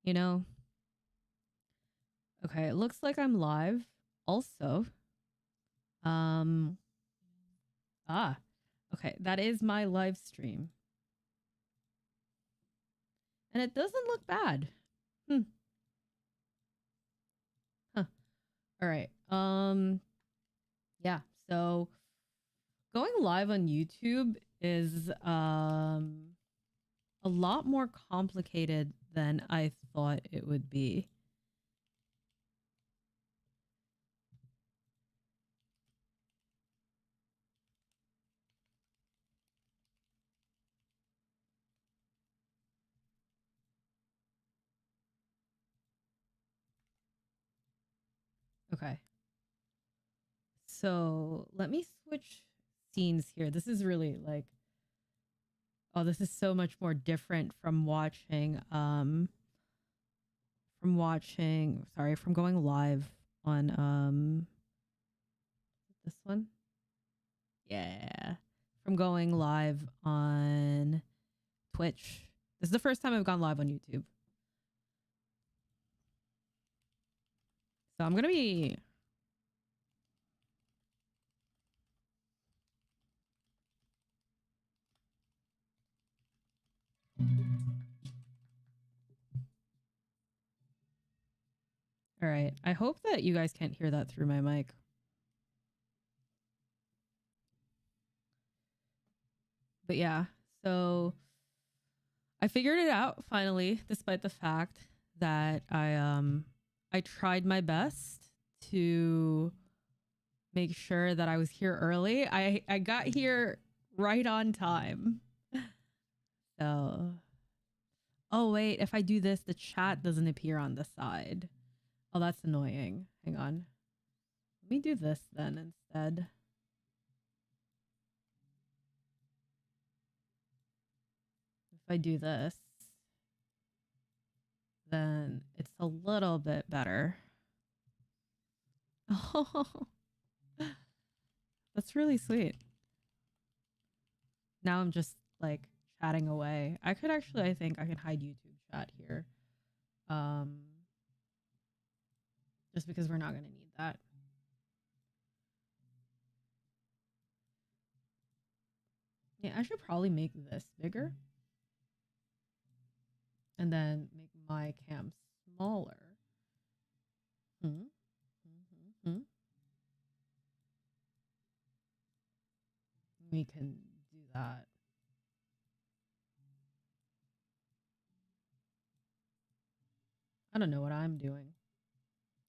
you know. Okay, it looks like I'm live also. Um ah. Okay, that is my live stream. And it doesn't look bad. Hmm. Huh. All right. Yeah. So going live on YouTube is a lot more complicated than I thought it would be. Okay. So let me switch scenes here. This is really like, oh, this is so much more different from from going live on this one. Yeah. From going live on Twitch. This is the first time I've gone live on YouTube. So I'm gonna be all right. I hope that you guys can't hear that through my mic. But yeah, so I figured it out finally, despite the fact that I tried my best to make sure that I was here early. I got here right on time. So, oh wait, if I do this, the chat doesn't appear on the side. Oh, that's annoying. Hang on. Let me do this then instead. If I do this, then it's a little bit better. Oh, that's really sweet. Now I'm just like chatting away. I could actually, I think I can hide YouTube chat here. Just because we're not going to need that. Yeah, I should probably make this bigger. And then make my cam smaller. We can do that. I don't know what I'm doing.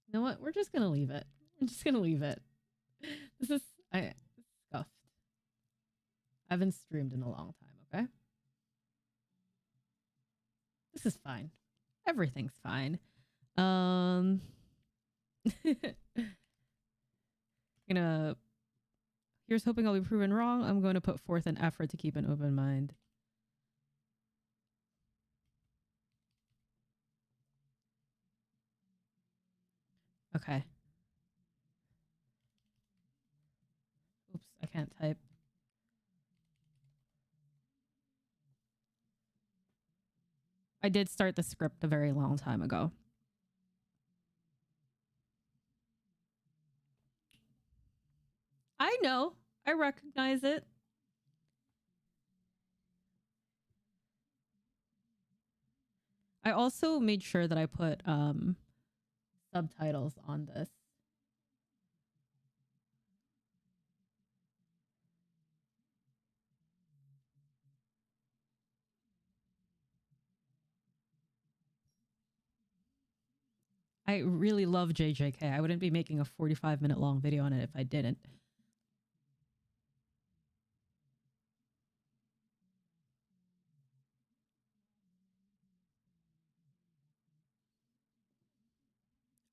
You know what? We're just going to leave it. We're just going to leave it. This is scuffed. I haven't streamed in a long time, okay? This is fine. Everything's fine. Gonna here's hoping I'll be proven wrong. I'm going to put forth an effort to keep an open mind. Okay. Oops, I can't type. I did start the script a very long time ago. I know. I recognize it. I also made sure that I put subtitles on this. I really love JJK. I wouldn't be making a 45-minute long video on it if I didn't.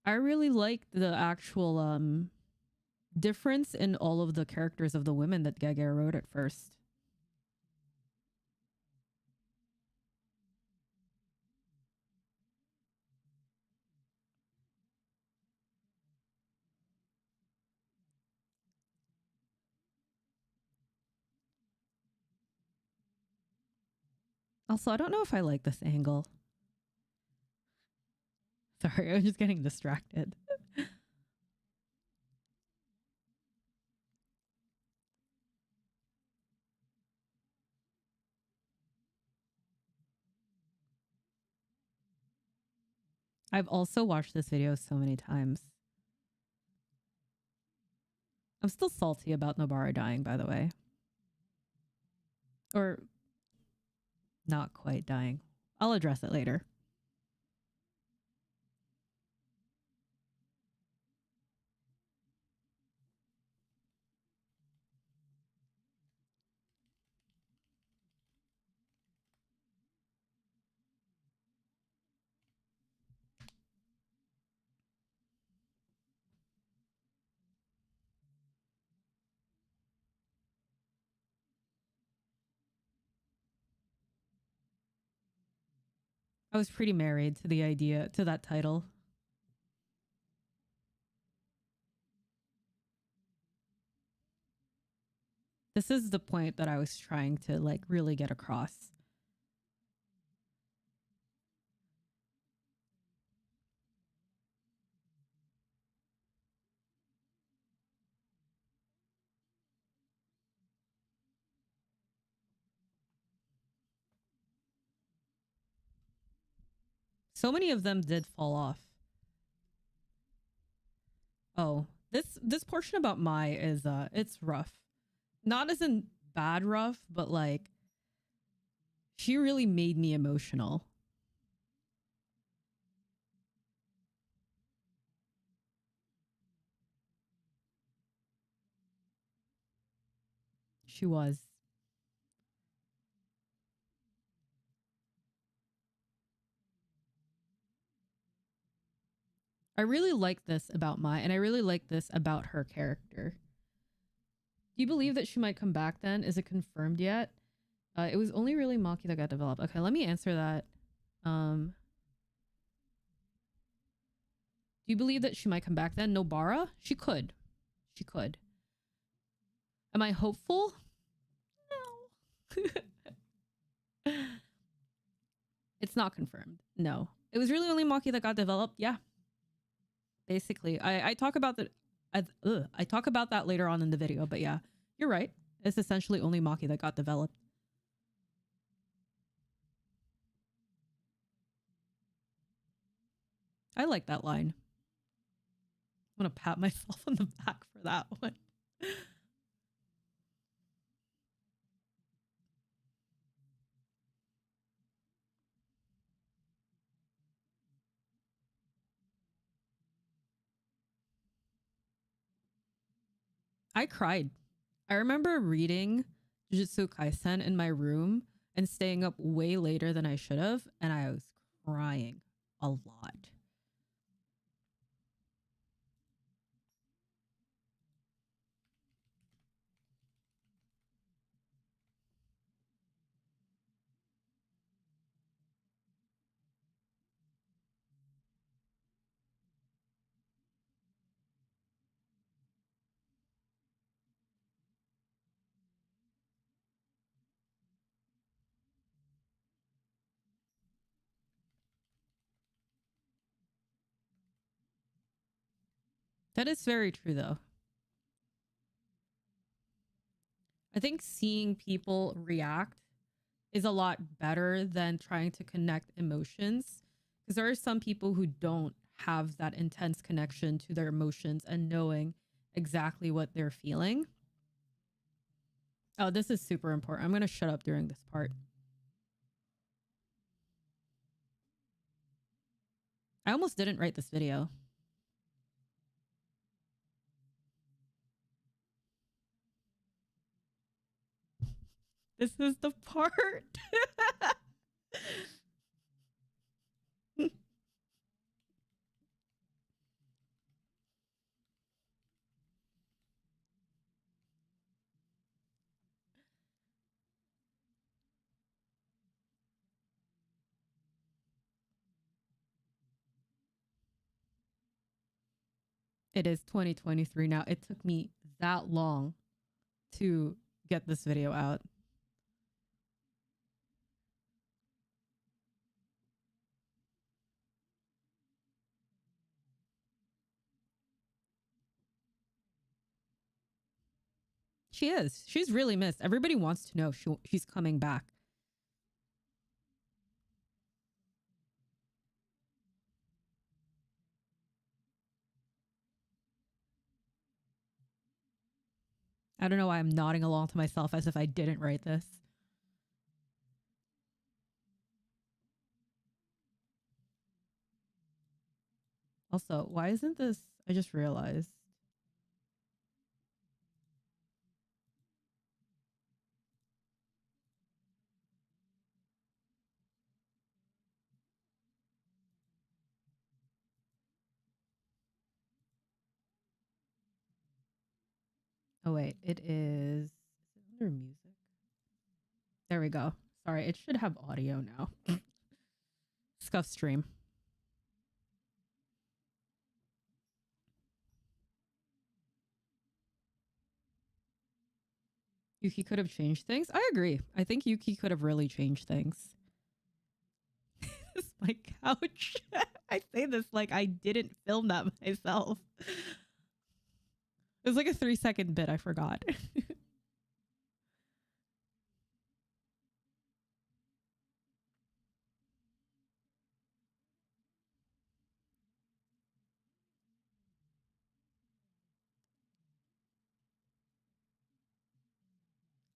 I really like the actual difference in all of the characters of the women that Gege wrote at first. Also, I don't know if I like this angle. Sorry, I'm just getting distracted. I've also watched this video so many times. I'm still salty about Nobara dying, by the way. Or not quite dying. I'll address it later. I was pretty married to the idea, to that title. This is the point that I was trying to like really get across. So many of them did fall off. Oh, this portion about Mai is it's rough. Not as in bad rough, but like she really made me emotional. She was. I really like this about Mai, and I really like this about her character. Do you believe that she might come back then? Is it confirmed yet? It was only really Maki that got developed. Okay, let me answer that. Do you believe that she might come back then? Nobara? She could. She could. Am I hopeful? No. It's not confirmed. No. It was really only Maki that got developed. Yeah. Basically. I talk about that. I talk about that later on in the video, but yeah, you're right. It's essentially only Maki that got developed. I like that line. I'm gonna pat myself on the back for that one. I cried. I remember reading Jujutsu Kaisen in my room and staying up way later than I should have, and I was crying a lot. That is very true, though. I think seeing people react is a lot better than trying to connect emotions, because there are some people who don't have that intense connection to their emotions and knowing exactly what they're feeling. Oh, this is super important. I'm going to shut up during this part. I almost didn't write this video. This is the part. It is 2023 now. It took me that long to get this video out. She is. She's really missed. Everybody wants to know she's coming back. I don't know why I'm nodding along to myself as if I didn't write this. Also, why isn't this? I just realized. Oh, wait. It is it under music? There we go. Sorry, it should have audio now. Scuff stream. Yuki could have changed things. I agree. I think Yuki could have really changed things. This is my couch. I say this like I didn't film that myself. It was like a 3-second bit. I forgot.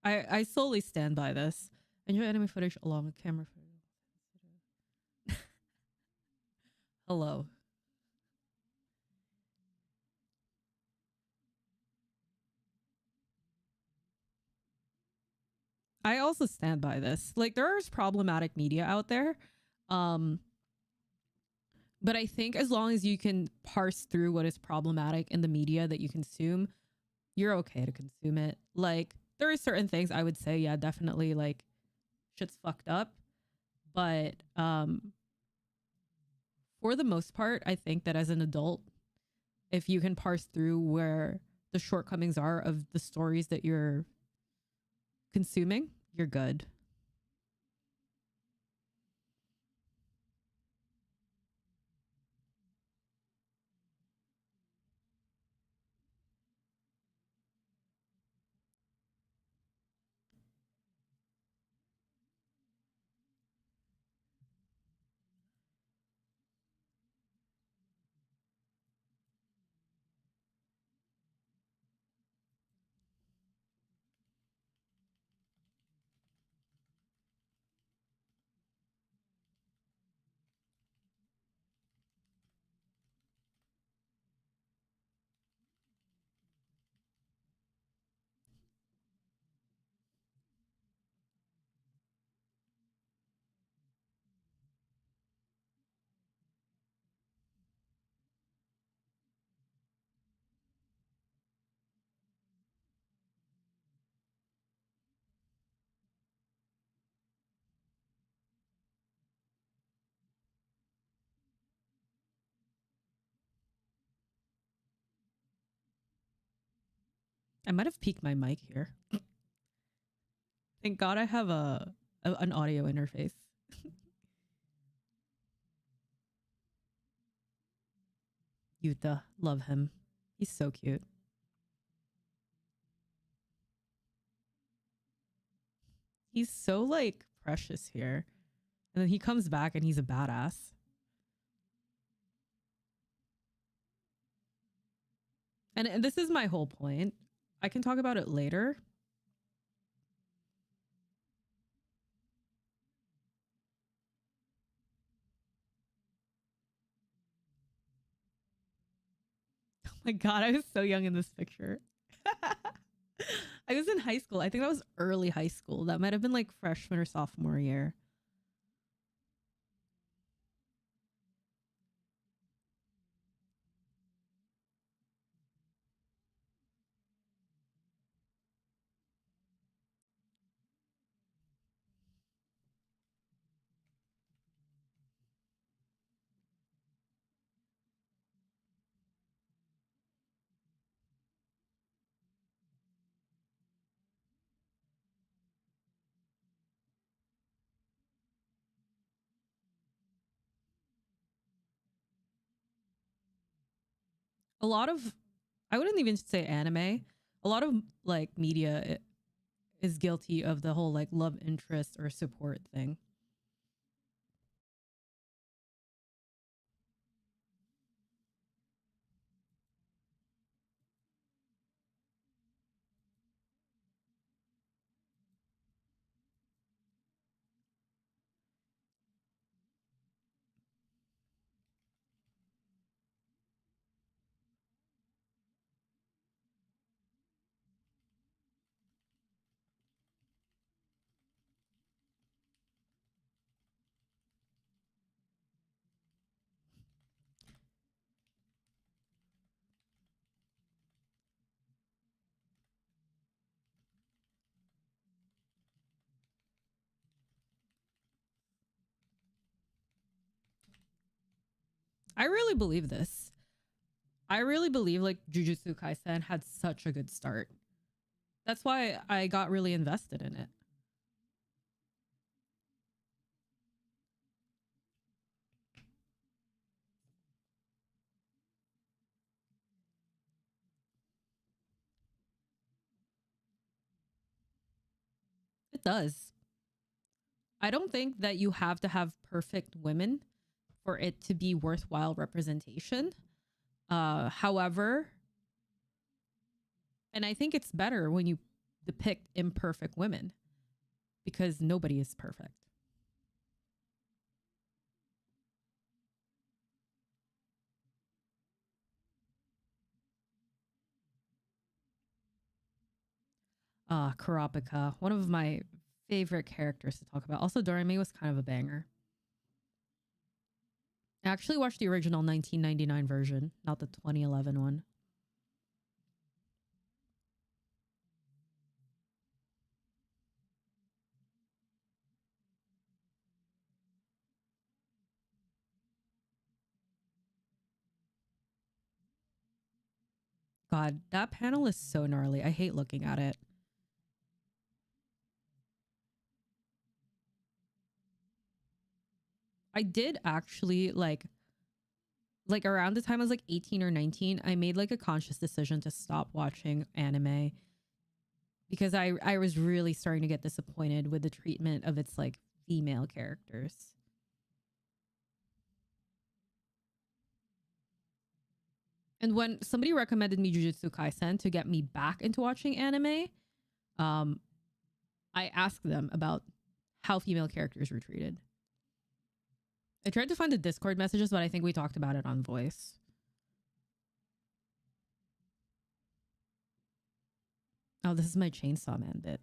I solely stand by this. Enjoy anime footage along with camera footage. Hello. I also stand by this. Like there is problematic media out there. Um but I think as long as you can parse through what is problematic in the media that you consume, you're okay to consume it. Like there are certain things I would say, yeah, definitely like shit's fucked up. But for the most part, I think that as an adult, if you can parse through where the shortcomings are of the stories that you're consuming, you're good. I might have peaked my mic here. Thank God I have an audio interface. Yuta, love him. He's so cute. He's so like precious here. And then he comes back and he's a badass. And this is my whole point. I can talk about it later. Oh my God, I was so young in this picture. I was in high school. I think that was early high school. That might have been like freshman or sophomore year. A lot of, I wouldn't even say anime. a lot of like media is guilty of the whole like love interest or support thing. I really believe this. I really believe like Jujutsu Kaisen had such a good start. That's why I got really invested in it. It does. I don't think that you have to have perfect women for it to be worthwhile representation. However, and I think it's better when you depict imperfect women because nobody is perfect. Kurapika, one of my favorite characters to talk about. Also, Doremi was kind of a banger. I actually watched the original 1999 version, not the 2011 one. God, that panel is so gnarly. I hate looking at it. I did actually like around the time I was like 18 or 19, I made like a conscious decision to stop watching anime because I was really starting to get disappointed with the treatment of its like female characters. And when somebody recommended me Jujutsu Kaisen to get me back into watching anime, um, I asked them about how female characters were treated. I tried to find the Discord messages, but I think we talked about it on voice. Oh, this is my Chainsaw Man bit.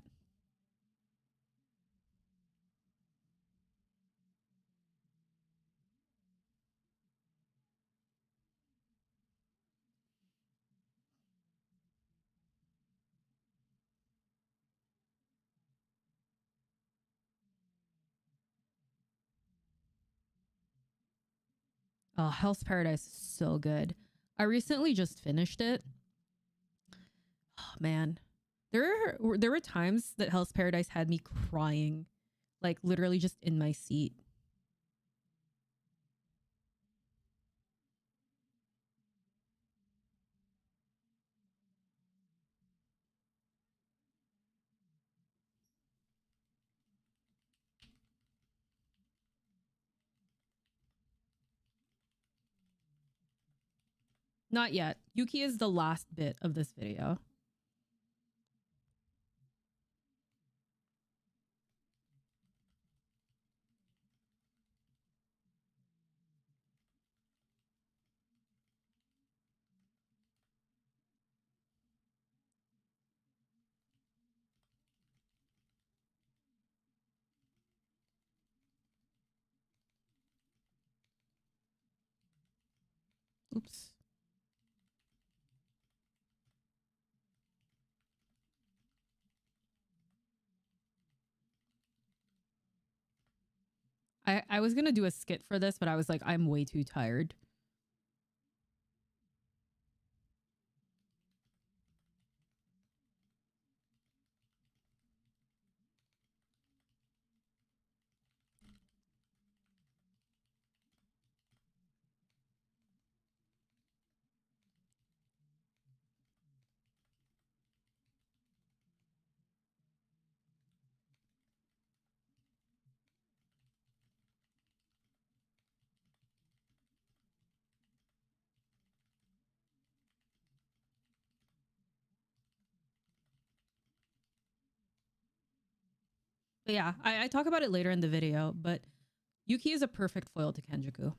Oh, Hell's Paradise is so good. I recently just finished it. Oh man, there were times that Hell's Paradise had me crying, like literally just in my seat. Not yet. Yuki is the last bit of this video. Oops. I was gonna do a skit for this, but I was like, I'm way too tired. But yeah, I talk about it later in the video, but Yuki is a perfect foil to Kenjaku.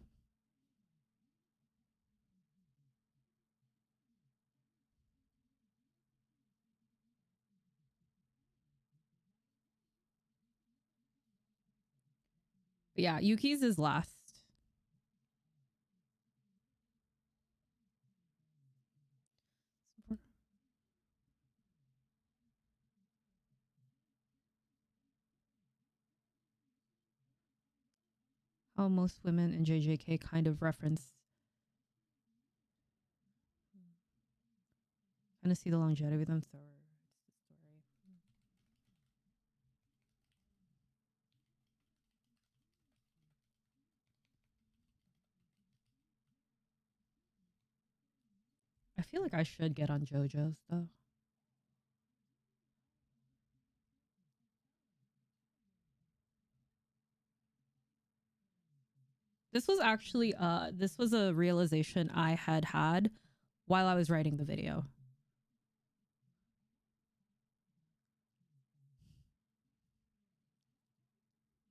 But yeah, Yuki's is last. How most women in JJK kind of reference. Kind of see the longevity with them. So I feel like I should get on JoJo's though. This was a realization I had while I was writing the video.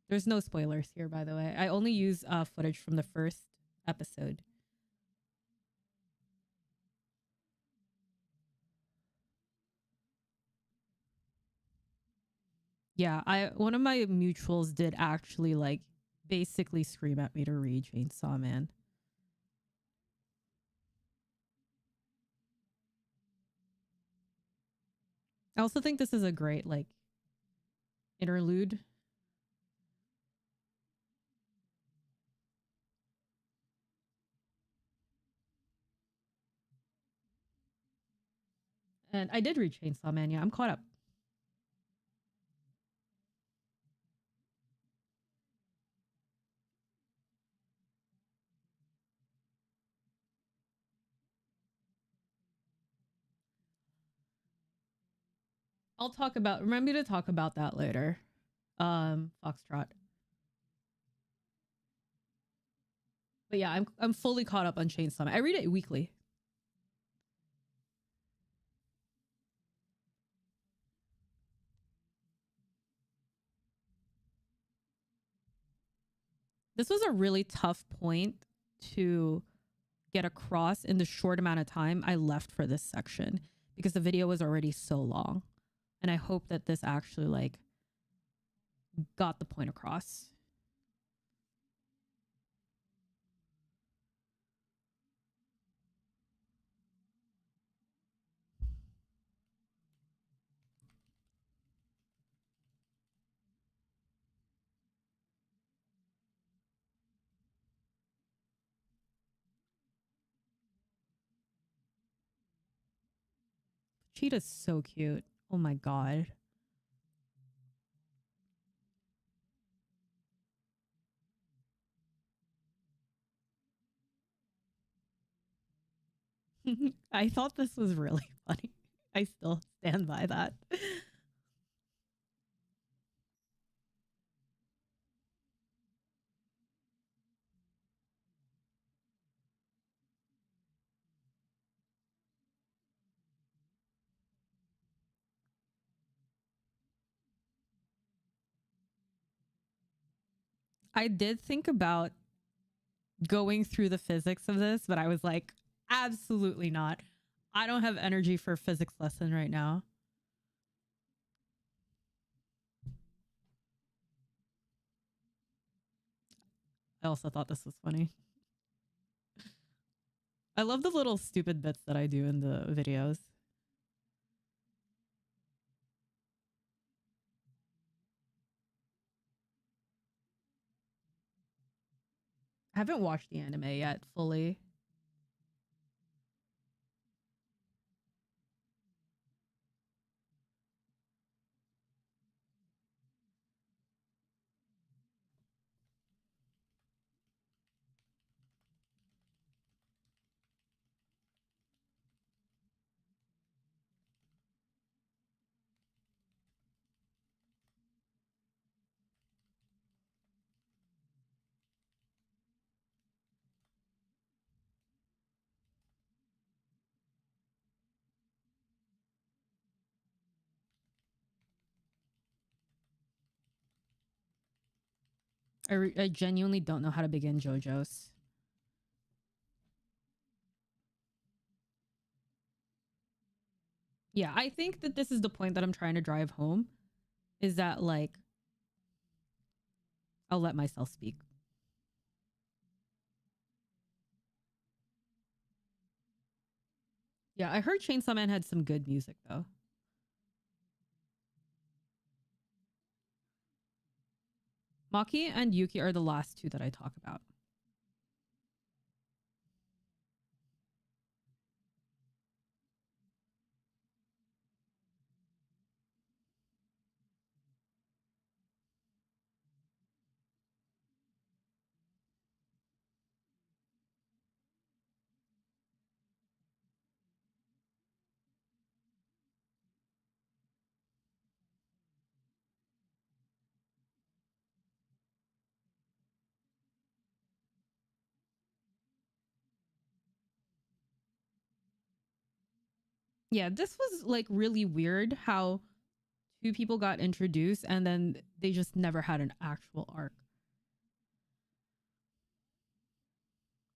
There's no spoilers here, by the way. I only use footage from the first episode. Yeah, one of my mutuals did actually like basically scream at me to read Chainsaw Man. I also think this is a great like interlude. And I did read Chainsaw Man. Yeah, I'm caught up. Remember to talk about that later. Foxtrot. But yeah, I'm fully caught up on Chainsaw Man. I read it weekly. This was a really tough point to get across in the short amount of time I left for this section because the video was already so long. And I hope that this actually like got the point across. Cheetah's so cute. Oh my god. I thought this was really funny. I still stand by that. I did think about going through the physics of this, but I was like, absolutely not. I don't have energy for a physics lesson right now. I also thought this was funny. I love the little stupid bits that I do in the videos. I haven't watched the anime yet fully. I genuinely don't know how to begin JoJo's. Yeah, I think that this is the point that I'm trying to drive home, is that like I'll let myself speak. Yeah, I heard Chainsaw Man had some good music though. Maki and Yuki are the last two that I talk about. Yeah, this was like really weird how two people got introduced and then they just never had an actual arc.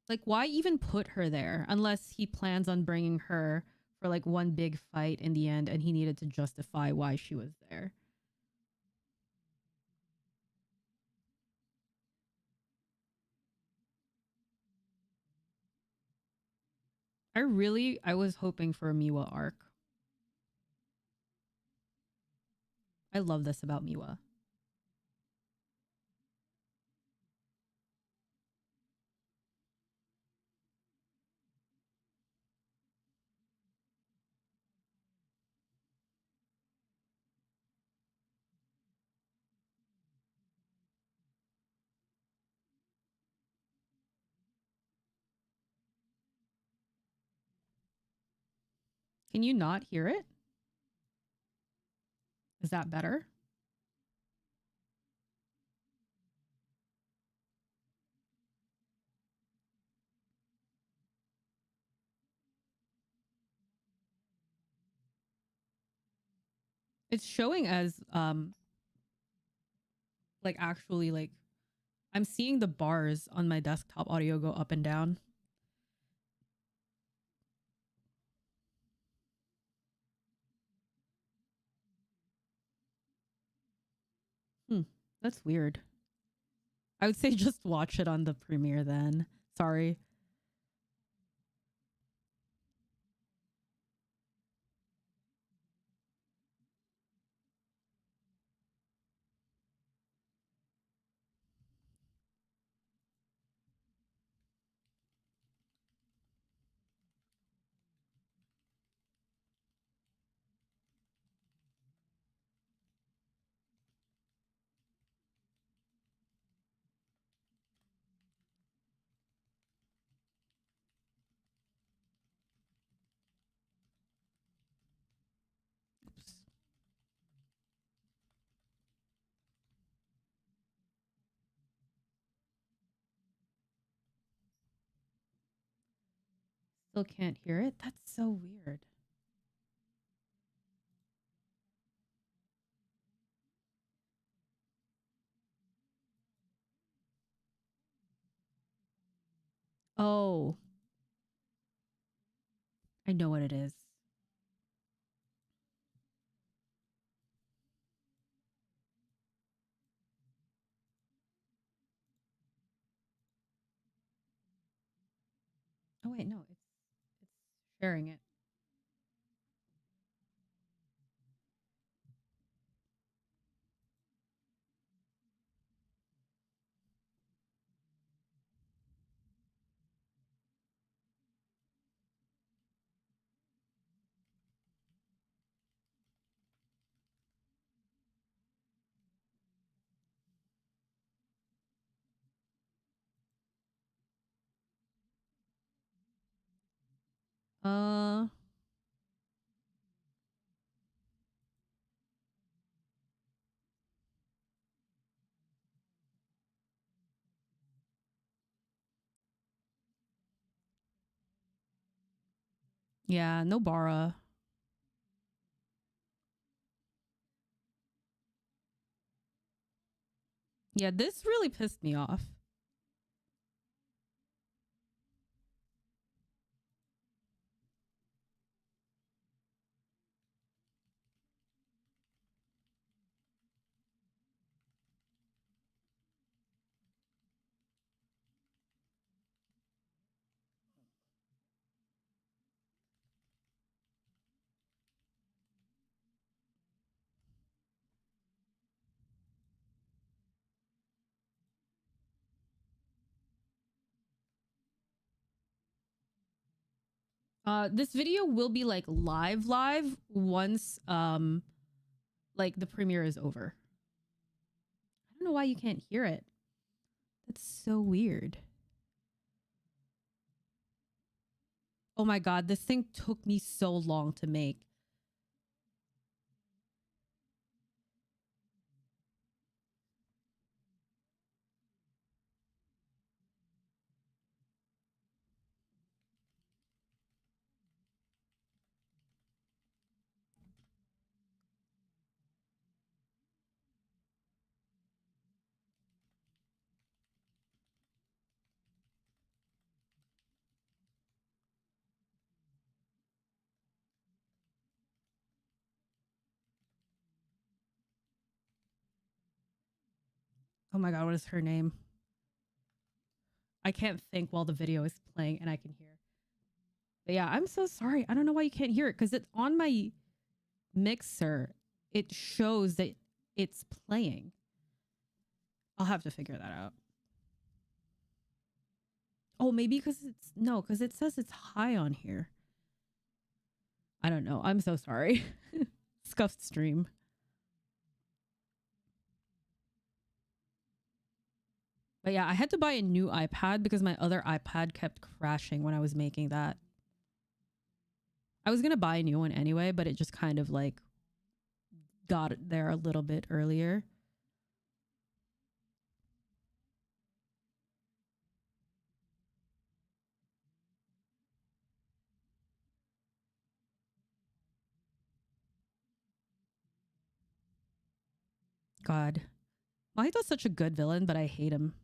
Like, why even put her there unless he plans on bringing her for like one big fight in the end and he needed to justify why she was there? I was hoping for a Miwa arc. I love this about Miwa. Can you not hear it? Is that better? It's showing as like actually like I'm seeing the bars on my desktop audio go up and down. Hmm, that's weird. I would say just watch it on the premiere then. Sorry. Oops. Still can't hear it? That's so weird. Oh, I know what it is. Oh wait, no, it's sharing it. Uh yeah, Nobara. Yeah, this really pissed me off. This video will be like live once like the premiere is over. I don't know why you can't hear it. That's so weird. Oh my god, this thing took me so long to make. Oh my god, what is her name? I can't think while the video is playing and I can hear. But yeah, I'm so sorry. I don't know why you can't hear it because it's on my mixer. It shows that it's playing. I'll have to figure that out. Oh, maybe because it's no, because it says it's high on here. I don't know. I'm so sorry. Scuffed stream. But yeah, I had to buy a new iPad because my other iPad kept crashing when I was making that. I was going to buy a new one anyway, but it just kind of like got there a little bit earlier. God. Mahito's such a good villain, but I hate him.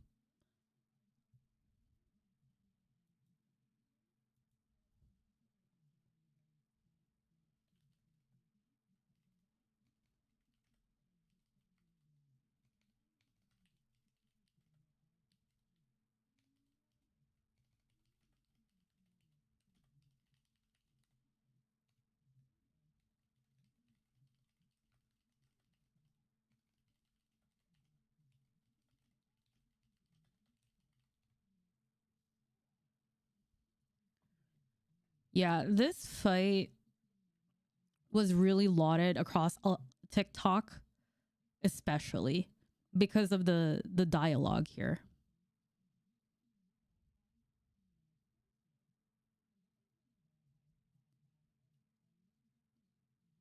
Yeah, this fight was really lauded across TikTok, especially because of the dialogue here.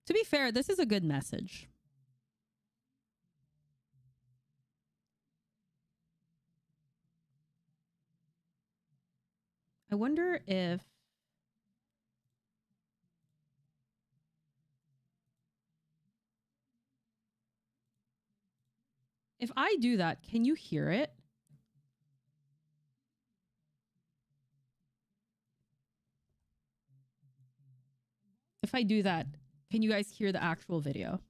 To be fair, this is a good message. I wonder if I do that, can you hear it? If I do that, can you guys hear the actual video?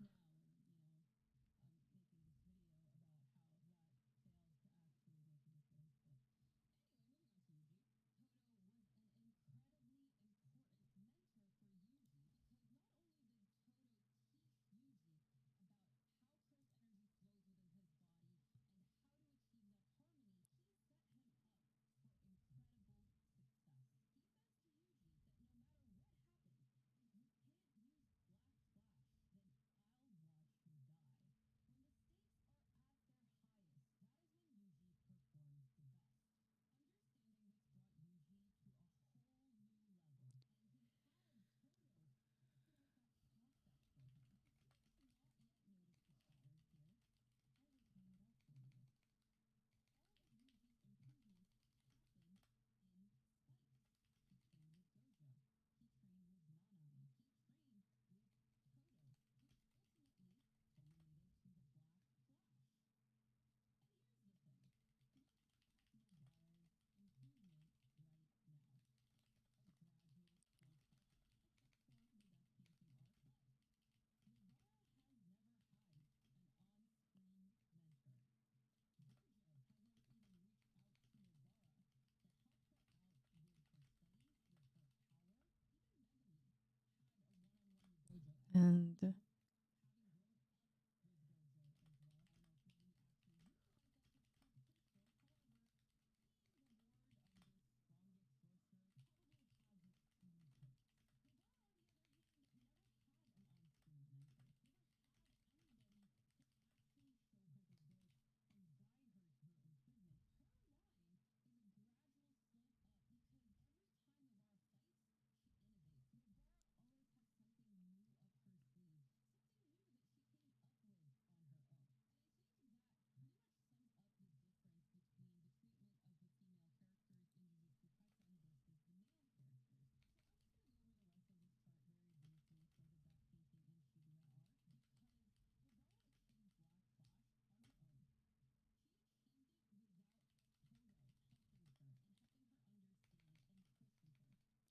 And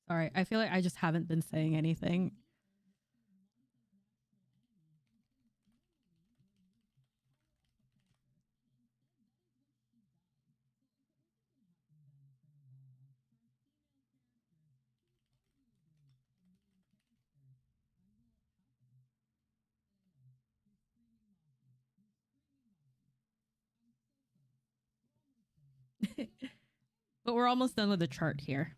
sorry, I feel like I just haven't been saying anything. But we're almost done with the chart here.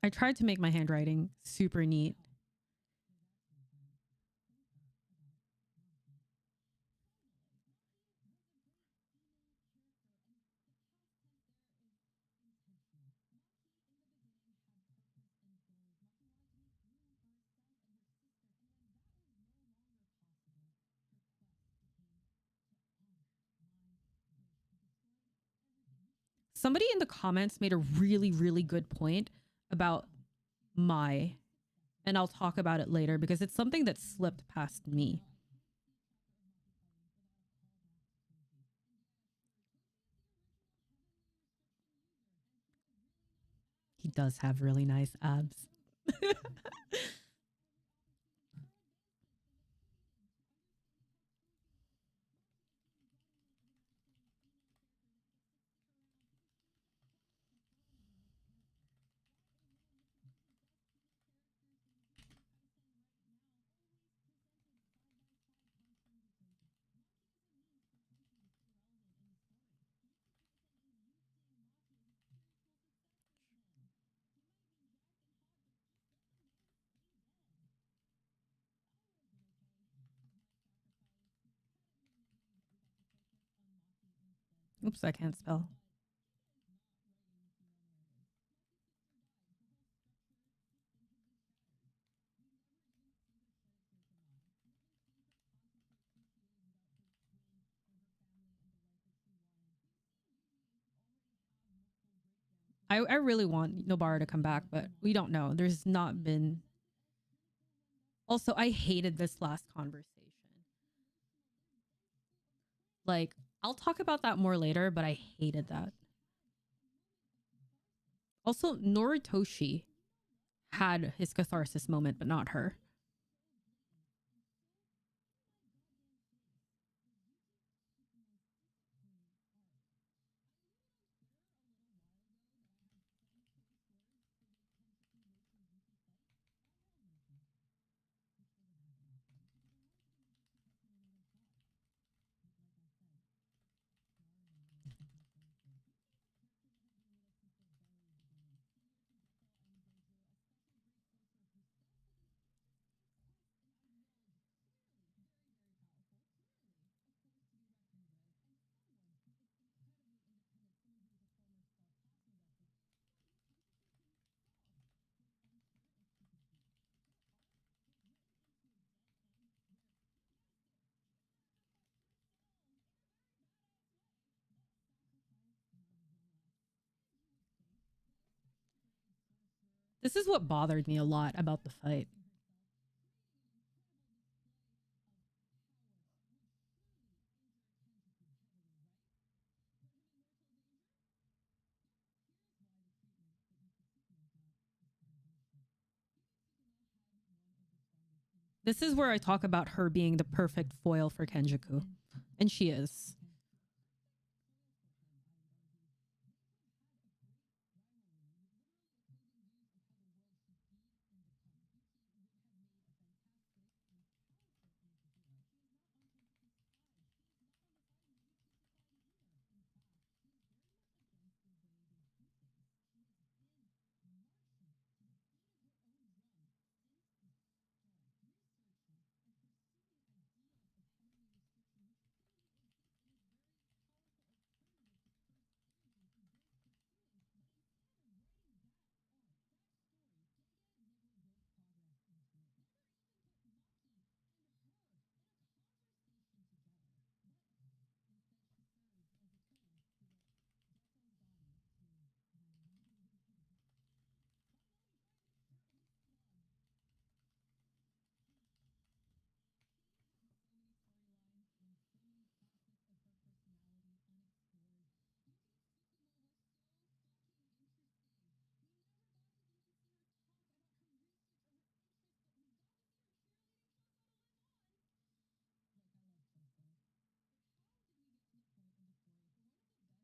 I tried to make my handwriting super neat. Somebody in the comments made a really, really good point about Mai, and I'll talk about it later because it's something that slipped past me. He does have really nice abs. Oops, I can't spell. I really want Nobara to come back, but we don't know. There's not been. Also, I hated this last conversation. Like, I'll talk about that more later, but I hated that. Also, Noritoshi had his catharsis moment, but not her. This is what bothered me a lot about the fight. This is where I talk about her being the perfect foil for Kenjaku. And she is.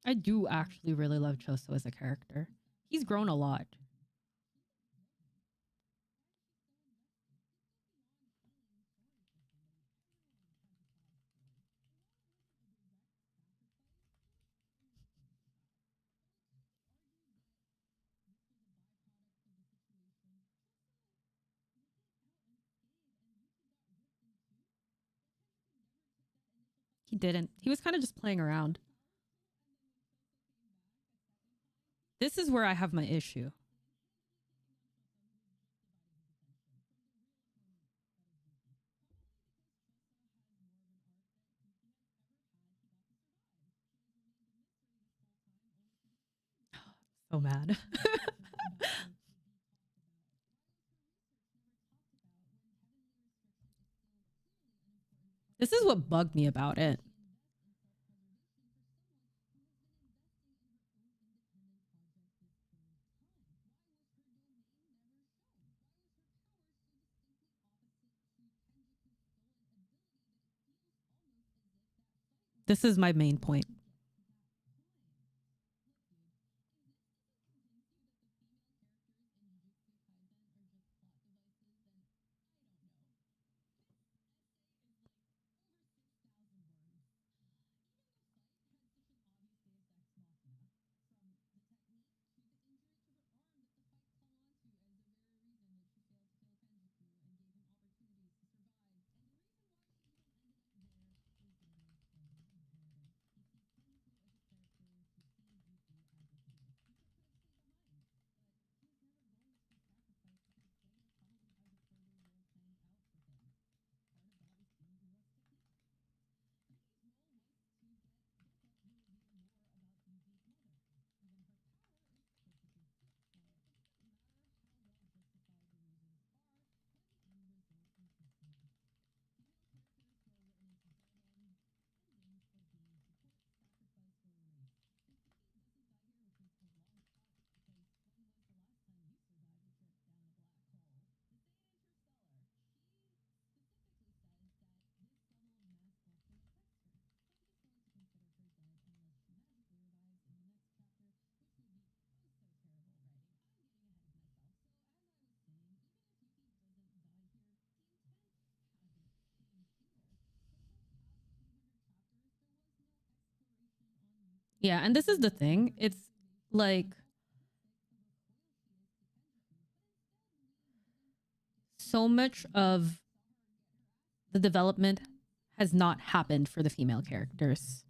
I do actually really love Choso as a character. He's grown a lot. He didn't. He was kind of just playing around. This is where I have my issue. So mad. This is what bugged me about it. This is my main point. Yeah, and this is the thing. It's like so much of the development has not happened for the female characters.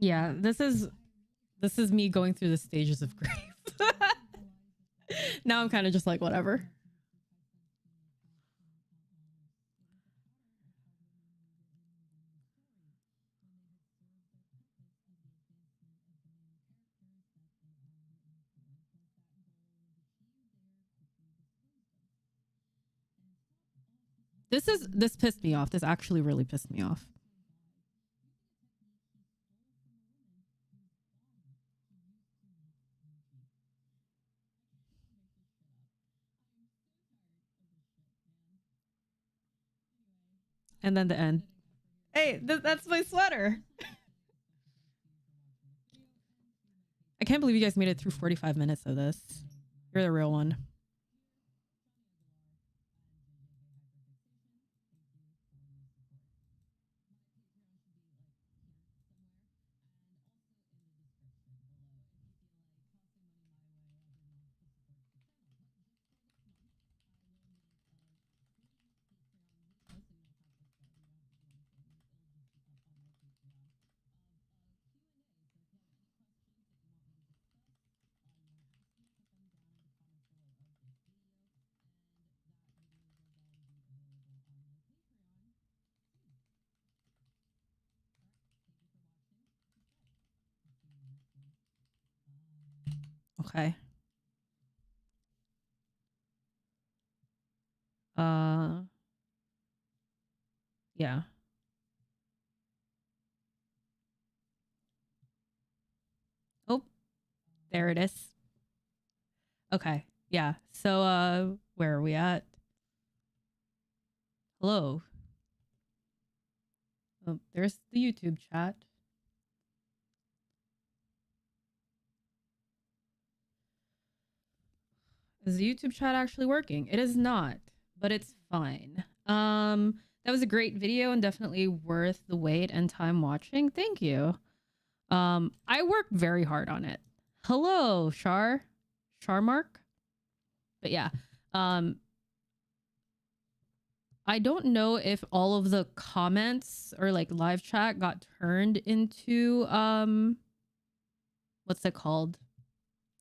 Yeah, this is me going through the stages of grief. Now I'm kind of just like whatever. This pissed me off. This actually really pissed me off. And then the end. Hey, that's my sweater. I can't believe you guys made it through 45 minutes of this. You're the real one. Okay. Uh, yeah. Oh, there it is. Okay. Yeah. So, where are we at? Hello. Oh, there's the YouTube chat. Is the YouTube chat actually working? It is not, but it's fine. That was a great video and definitely worth the wait and time watching. Thank you. I worked very hard on it. Hello, Mark. But yeah, I don't know if all of the comments or like live chat got turned into what's it called?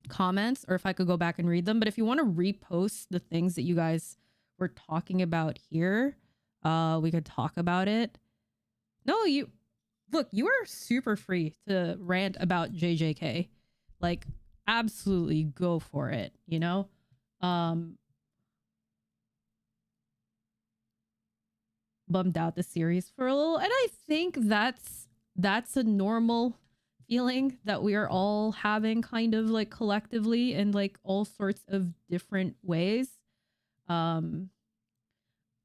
Comments, or if I could go back and read them. But if you want to repost the things that you guys were talking about here, we could talk about it. No, you are super free to rant about JJK. Like, absolutely go for it, you know? Bummed out the series for a little, and I think that's a normal feeling that we are all having, kind of like collectively in like all sorts of different ways.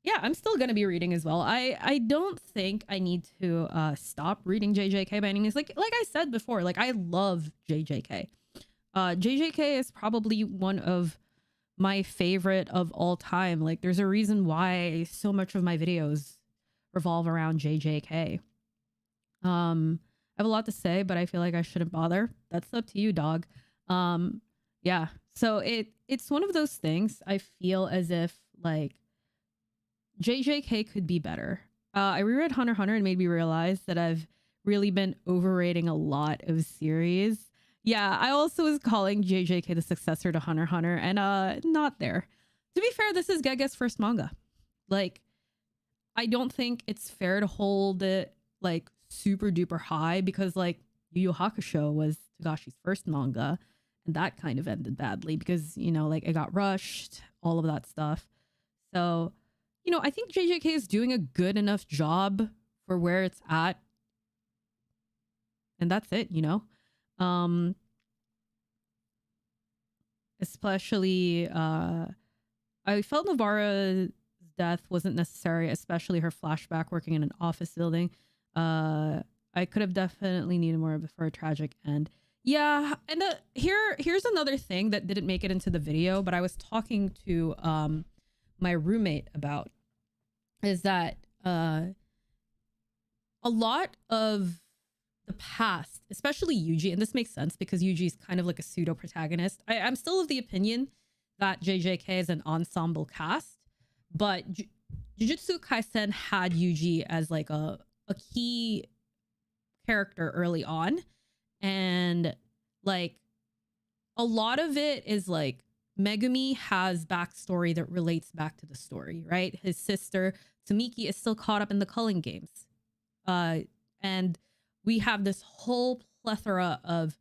Yeah, I'm still gonna be reading as well. I don't think I need to stop reading JJK by any means. Like I said before, like I love JJK. JJK is probably one of my favorite of all time. Like there's a reason why so much of my videos revolve around JJK. I have a lot to say, but I feel like I shouldn't bother. That's up to you, dog. Yeah. So it's one of those things. I feel as if like JJK could be better. I reread Hunter x Hunter and made me realize that I've really been overrating a lot of series. Yeah, I also was calling JJK the successor to Hunter x Hunter, and not there. To be fair, this is Gege's first manga. Like, I don't think it's fair to hold it like super duper high because like Yu Yu Hakusho was Togashi's first manga, and that kind of ended badly because, you know, like it got rushed, all of that stuff. So, you know, I think JJK is doing a good enough job for where it's at. And that's it, you know? Especially, I felt Nobara's death wasn't necessary, especially her flashback working in an office building. I could have definitely needed more of it for a tragic end. Yeah, and here's another thing that didn't make it into the video, but I was talking to my roommate about, is that a lot of the past, especially Yuji, and this makes sense because Yuji is kind of like a pseudo protagonist. I'm still of the opinion that JJK is an ensemble cast, but Jujutsu Kaisen had Yuji as like a key character early on, and like a lot of it is like Megumi has backstory that relates back to the story, right? His sister Tsumiki is still caught up in the culling games, and we have this whole plethora of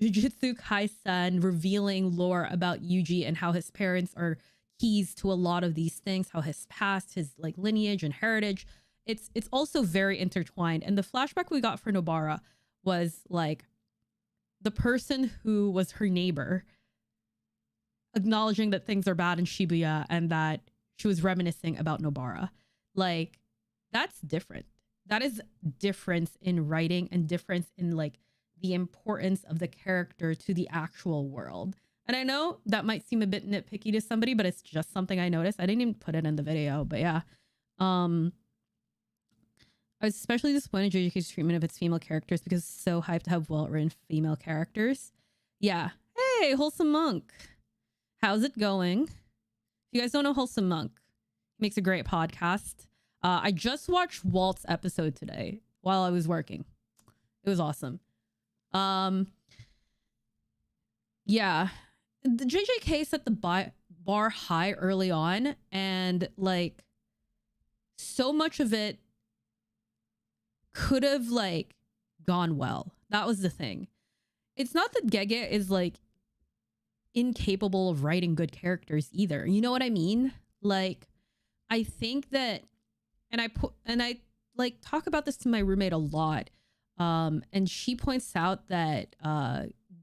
Jujutsu Kaisen revealing lore about Yuji and how his parents are keys to a lot of these things, how his past, his like lineage and heritage, it's also very intertwined. And the flashback we got for Nobara was like the person who was her neighbor acknowledging that things are bad in Shibuya and that she was reminiscing about Nobara. Like, that's different. That is difference in writing and difference in like the importance of the character to the actual world. And I know that might seem a bit nitpicky to somebody, but it's just something I noticed. I didn't even put it in the video, but yeah. I was especially disappointed in JJK's treatment of its female characters because it's so hyped to have well-written female characters. Yeah. Hey, Wholesome Monk. How's it going? If you guys don't know Wholesome Monk, he makes a great podcast. I just watched Walt's episode today while I was working. It was awesome. Yeah. The JJK set the bar high early on, and like so much of it could have like gone well. That was the thing. It's not that Gege is like incapable of writing good characters either. You know what I mean? Like, I think that, and I like talk about this to my roommate a lot. And she points out that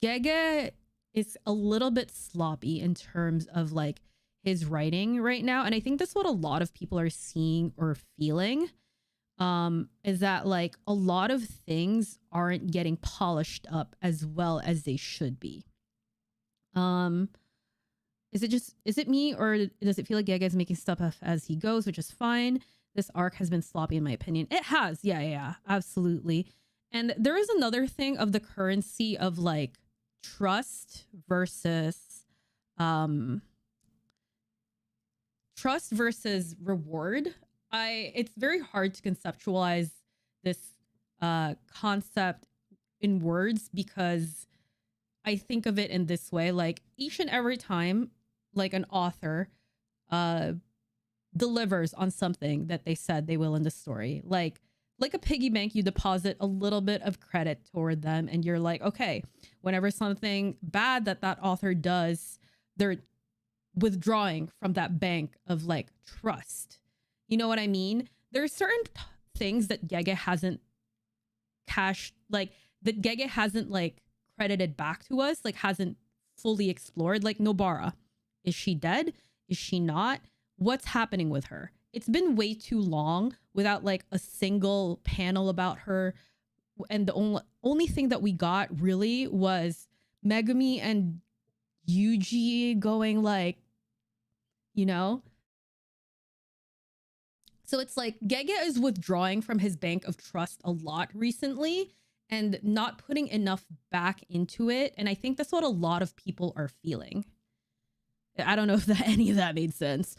Gege is a little bit sloppy in terms of like his writing right now. And I think that's what a lot of people are seeing or feeling. Is that like a lot of things aren't getting polished up as well as they should be. Is it me, or does it feel like Gege is making stuff up as he goes, which is fine? This arc has been sloppy in my opinion. It has. Yeah, absolutely. And there is another thing of the currency of like trust versus reward. It's very hard to conceptualize this concept in words, because I think of it in this way. Like, each and every time like an author delivers on something that they said they will in the story, like a piggy bank, you deposit a little bit of credit toward them, and you're like, okay, whenever something bad that author does, they're withdrawing from that bank of like trust. You know what I mean? There's certain things that Gege hasn't credited back to us, like hasn't fully explored. Like Nobara, is she dead? Is she not? What's happening with her? It's been way too long without like a single panel about her, and the only thing that we got really was Megumi and Yuji going like, you know. So it's like Gege is withdrawing from his bank of trust a lot recently and not putting enough back into it. And I think that's what a lot of people are feeling. I don't know if any of that made sense.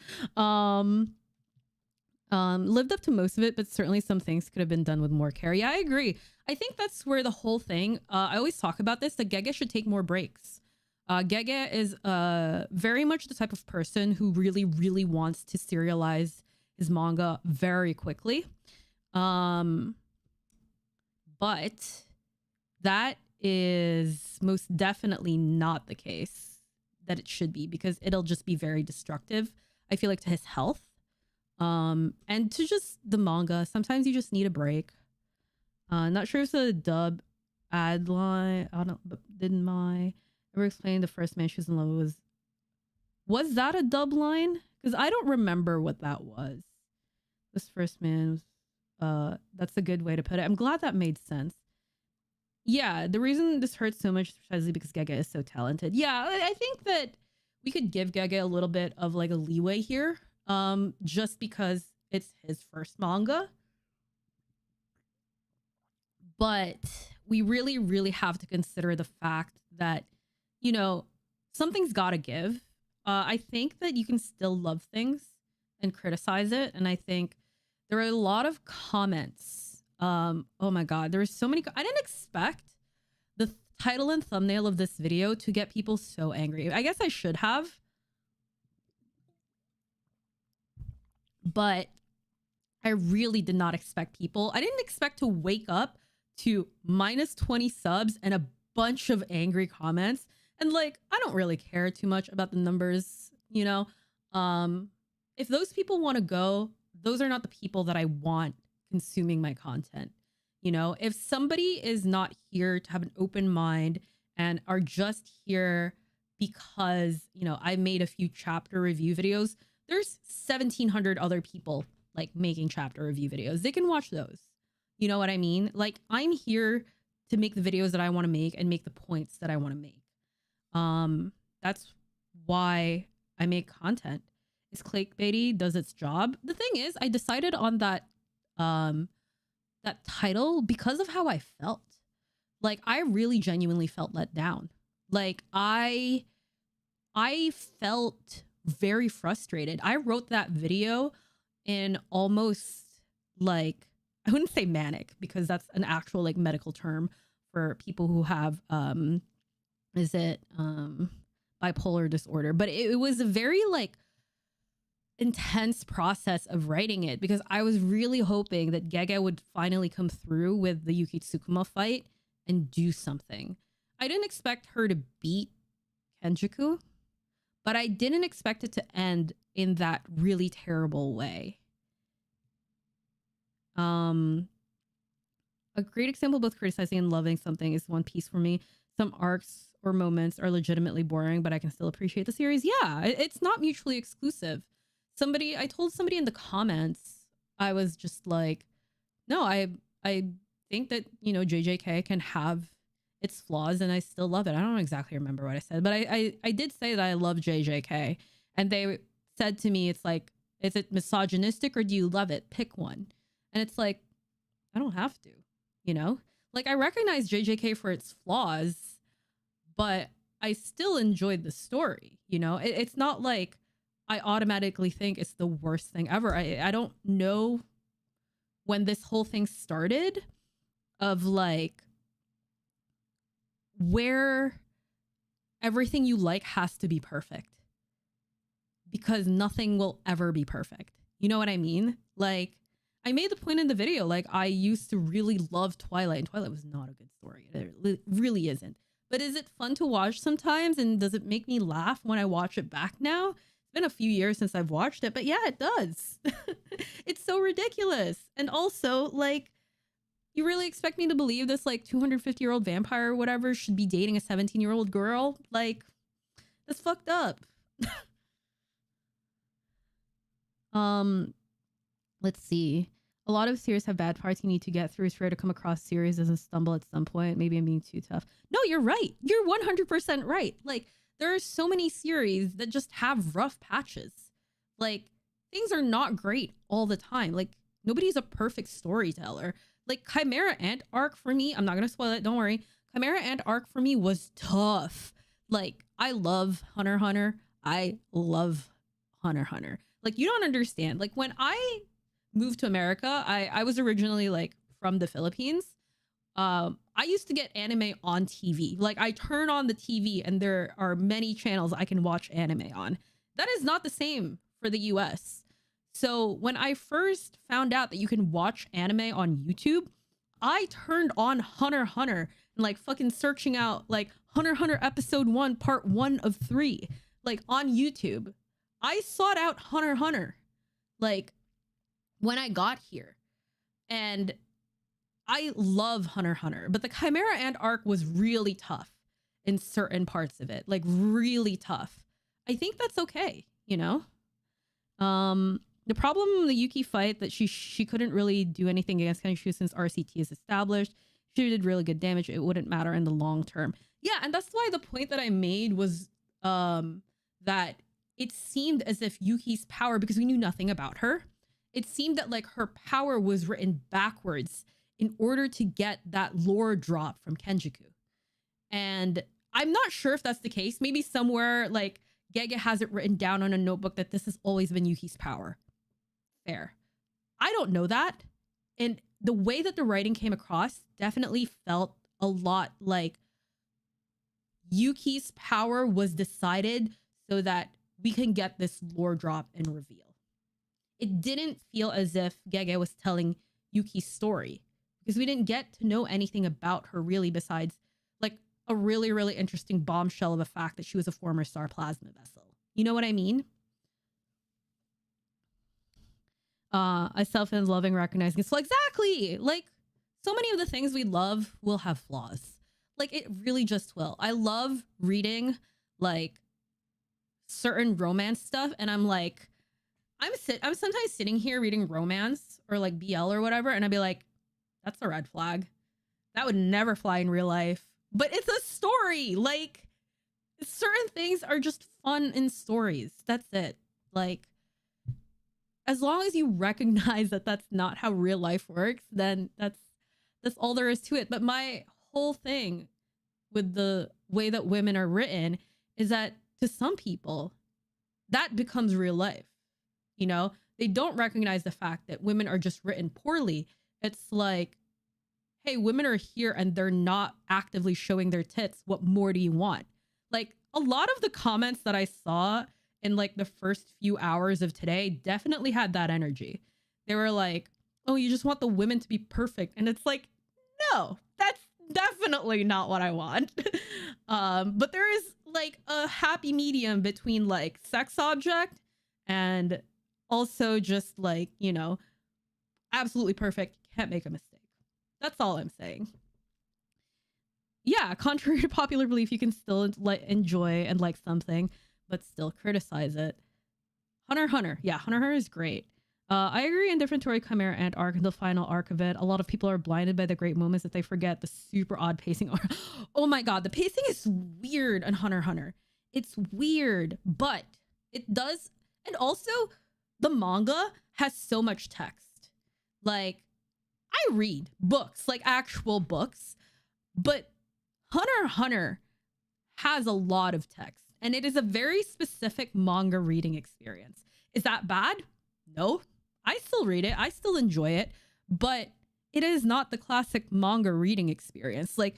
Lived up to most of it, but certainly some things could have been done with more care. Yeah, I agree. I think that's where the whole thing, I always talk about this, that Gege should take more breaks. Gege is very much the type of person who really, really wants to serialize his manga very quickly. But that is most definitely not the case that it should be, because it'll just be very destructive, I feel like, to his health. And to just the manga. Sometimes you just need a break. Not sure if it's a dub ad line. I don't, but didn't my ever explain the first man she was in love with was that a dub line? Because I don't remember what that was. This first man was, that's a good way to put it. I'm glad that made sense. Yeah, the reason this hurts so much is precisely because Gege is so talented. Yeah, I think that we could give Gege a little bit of like a leeway here. Just because it's his first manga. But we really, really have to consider the fact that, you know, something's gotta give. I think that you can still love things and criticize it. And I think there are a lot of comments. Oh my God, there were so many. I didn't expect the title and thumbnail of this video to get people so angry. I guess I should have. But I really did not expect people. I didn't expect to wake up to minus 20 subs and a bunch of angry comments. And like, I don't really care too much about the numbers, you know. If those people want to go, those are not the people that I want consuming my content. You know, if somebody is not here to have an open mind and are just here because, you know, I made a few chapter review videos, there's 1,700 other people like making chapter review videos. They can watch those. You know what I mean? Like, I'm here to make the videos that I want to make and make the points that I want to make. That's why I make content. Is clickbaity does its job. The thing is, I decided on that that title because of how I felt. Like, I really genuinely felt let down. Like, I felt very frustrated. I wrote that video in almost like, I wouldn't say manic, because that's an actual like medical term for people who have bipolar disorder, but it was a very like intense process of writing it, because I was really hoping that Gege would finally come through with the Yuki Tsukuma fight and do something. I didn't expect her to beat Kenjaku, but I didn't expect it to end in that really terrible way. A great example of both criticizing and loving something is One Piece for me. Some arcs or moments are legitimately boring, but I can still appreciate the series. Yeah, it's not mutually exclusive. I told somebody in the comments, I was just like, no, I think that, you know, JJK can have its flaws and I still love it. I don't exactly remember what I said, but I did say that I love JJK, and they said to me, it's like, is it misogynistic or do you love it? Pick one. And it's like, I don't have to, you know? Like, I recognize JJK for its flaws, but I still enjoyed the story, you know? It's not like I automatically think it's the worst thing ever. I don't know when this whole thing started of like where everything you like has to be perfect, because nothing will ever be perfect. You know what I mean? Like, I made the point in the video, like, I used to really love Twilight, and Twilight was not a good story. It really isn't. But is it fun to watch sometimes? And does it make me laugh when I watch it back now? It's been a few years since I've watched it, but yeah, it does. It's so ridiculous. And also, like, you really expect me to believe this, like, 250-year-old vampire or whatever should be dating a 17-year-old girl? Like, that's fucked up. Let's see. A lot of series have bad parts you need to get through. It's rare to come across series doesn't stumble at some point. Maybe I'm being too tough. No, you're right. You're 100% right. Like, there are so many series that just have rough patches. Like, things are not great all the time. Like, nobody's a perfect storyteller. Like, Chimera Ant arc for me, I'm not going to spoil it, don't worry. Chimera Ant arc for me was tough. Like, I love Hunter x Hunter. I love Hunter x Hunter. Like, you don't understand. Like, when I moved to America, I was originally like from the Philippines. I used to get anime on TV. Like, I turn on the TV and there are many channels I can watch anime on. That is not the same for the US. So when I first found out that you can watch anime on YouTube, I turned on Hunter x Hunter and like fucking searching out like Hunter x Hunter episode 1 part 1 of 3 like on YouTube. I sought out Hunter x Hunter like when I got here, and I love Hunter x Hunter, but the Chimera Ant arc was really tough in certain parts of it, like really tough. I think that's okay, you know? The problem in the Yuki fight that she couldn't really do anything against Kenjaku since RCT is established. She did really good damage. It wouldn't matter in the long term. Yeah, and that's why the point that I made was that it seemed as if Yuki's power, because we knew nothing about her, it seemed that like her power was written backwards in order to get that lore drop from Kenjaku. And I'm not sure if that's the case. Maybe somewhere like Gege has it written down on a notebook that this has always been Yuki's power. Fair. I don't know that. And the way that the writing came across definitely felt a lot like Yuki's power was decided so that we can get this lore drop and reveal. It didn't feel as if Gege was telling Yuki's story, because we didn't get to know anything about her really besides like a really, really interesting bombshell of a fact that she was a former star plasma vessel. You know what I mean? I self-fans loving, recognizing. So exactly, like so many of the things we love will have flaws. Like it really just will. I love reading like certain romance stuff, and I'm like, I'm sometimes sitting here reading romance or like BL or whatever, and I'd be like, that's a red flag. That would never fly in real life. But it's a story. Like, certain things are just fun in stories. That's it. Like, as long as you recognize that that's not how real life works, then that's all there is to it. But my whole thing with the way that women are written is that to some people, that becomes real life. You know, they don't recognize the fact that women are just written poorly. It's like, hey, women are here and they're not actively showing their tits. What more do you want? Like, a lot of the comments that I saw in like the first few hours of today definitely had that energy. They were like, oh, you just want the women to be perfect. And it's like, no, that's definitely not what I want. But there is like a happy medium between like sex object and also just like, you know, absolutely perfect, can't make a mistake. That's all I'm saying. Yeah, contrary to popular belief, you can still like enjoy and like something, but still criticize it. Hunter x Hunter. Yeah, Hunter x Hunter is great. I agree in different Tori Chimera and arc, the final arc of it. A lot of people are blinded by the great moments that they forget the super odd pacing. Oh my god, the pacing is weird on Hunter x Hunter. It's weird, but it does. And also, the manga has so much text. Like, I read books, like actual books, but Hunter x Hunter has a lot of text, and it is a very specific manga reading experience. Is that bad? No. I still read it. I still enjoy it, but it is not the classic manga reading experience. Like,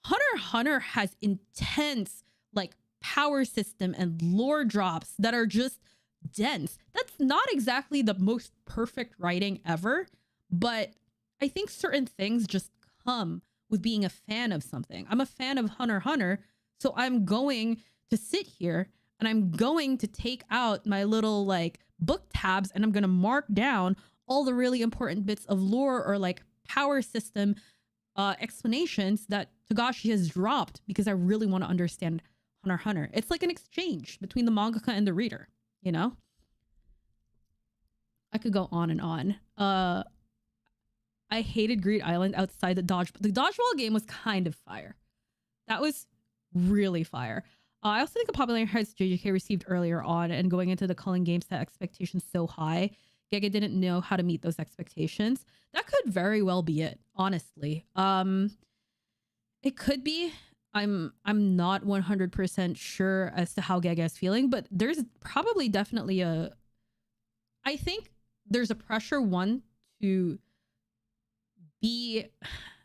Hunter x Hunter has intense, like, power system and lore drops that are just dense. That's not exactly the most perfect writing ever, but I think certain things just come with being a fan of something. I'm a fan of Hunter x Hunter, so I'm going to sit here and I'm going to take out my little like book tabs and I'm going to mark down all the really important bits of lore or like power system explanations that Togashi has dropped because I really want to understand Hunter x Hunter. It's like an exchange between the mangaka and the reader, you know? I could go on and on. I hated Greed Island outside the dodgeball game was kind of fire. That was really fire. I also think the popularity heights JJK received earlier on and going into the Culling game set expectations so high, Gege didn't know how to meet those expectations. That could very well be it, honestly. It could be. I'm not 100% sure as to how Gege is feeling, but there's probably definitely I think there's a pressure one to be,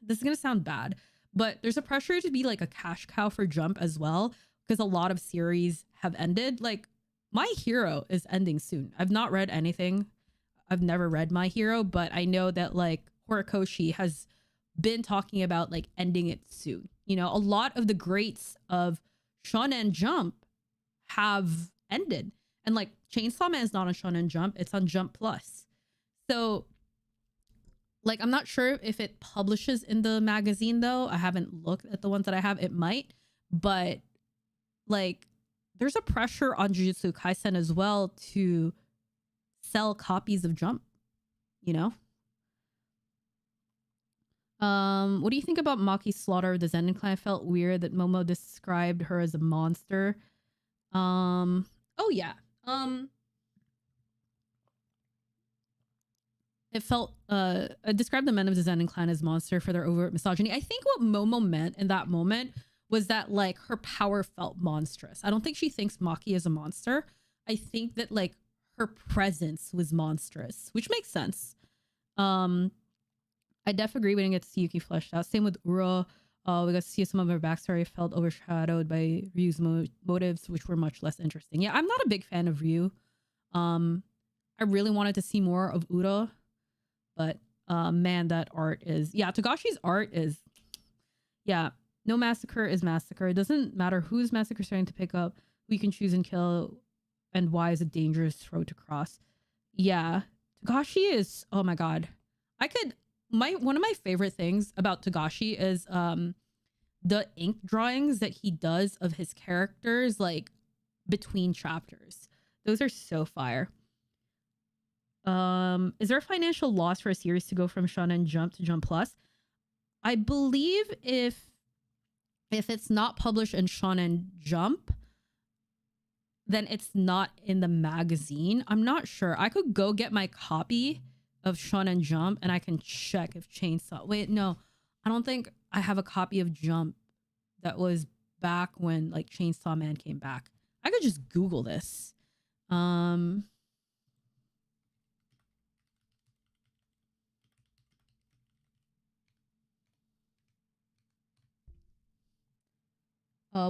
this is gonna sound bad, but there's a pressure to be like a cash cow for Jump as well, because a lot of series have ended. Like, My Hero is ending soon. I've not read anything. I've never read My Hero, but I know that like Horikoshi has been talking about like ending it soon. You know, a lot of the greats of Shonen Jump have ended, and like Chainsaw Man is not on Shonen Jump, it's on Jump Plus. So like, I'm not sure if it publishes in the magazine though. I haven't looked at the ones that I have. It might, but like there's a pressure on Jujutsu Kaisen as well to sell copies of Jump, you know? What do you think about Maki's slaughter of the Zenin clan? I felt weird that Momo described her as a monster. Oh yeah. It felt described the men of the Zenin clan as monster for their overt misogyny. I think what Momo meant in that moment was that like her power felt monstrous. I don't think she thinks Maki is a monster. I think that like her presence was monstrous, which makes sense. I def agree when it gets Yuki fleshed out. Same with Uro. We got to see some of her backstory felt overshadowed by Ryu's motives, which were much less interesting. Yeah, I'm not a big fan of Ryu. I really wanted to see more of Uro. But man, that art is, yeah, Togashi's art is, yeah, no massacre is massacre. It doesn't matter who's massacre starting to pick up, who you can choose and kill, and why is a dangerous road to cross. Yeah, Togashi is, oh my god. One of my favorite things about Togashi is the ink drawings that he does of his characters, like between chapters. Those are so fire. Is there a financial loss for a series to go from Shonen Jump to Jump Plus? I believe if it's not published in Shonen Jump, then it's not in the magazine. I'm not sure. I could go get my copy of Shonen Jump and I can check if Chainsaw... Wait, no. I don't think I have a copy of Jump that was back when like Chainsaw Man came back. I could just Google this.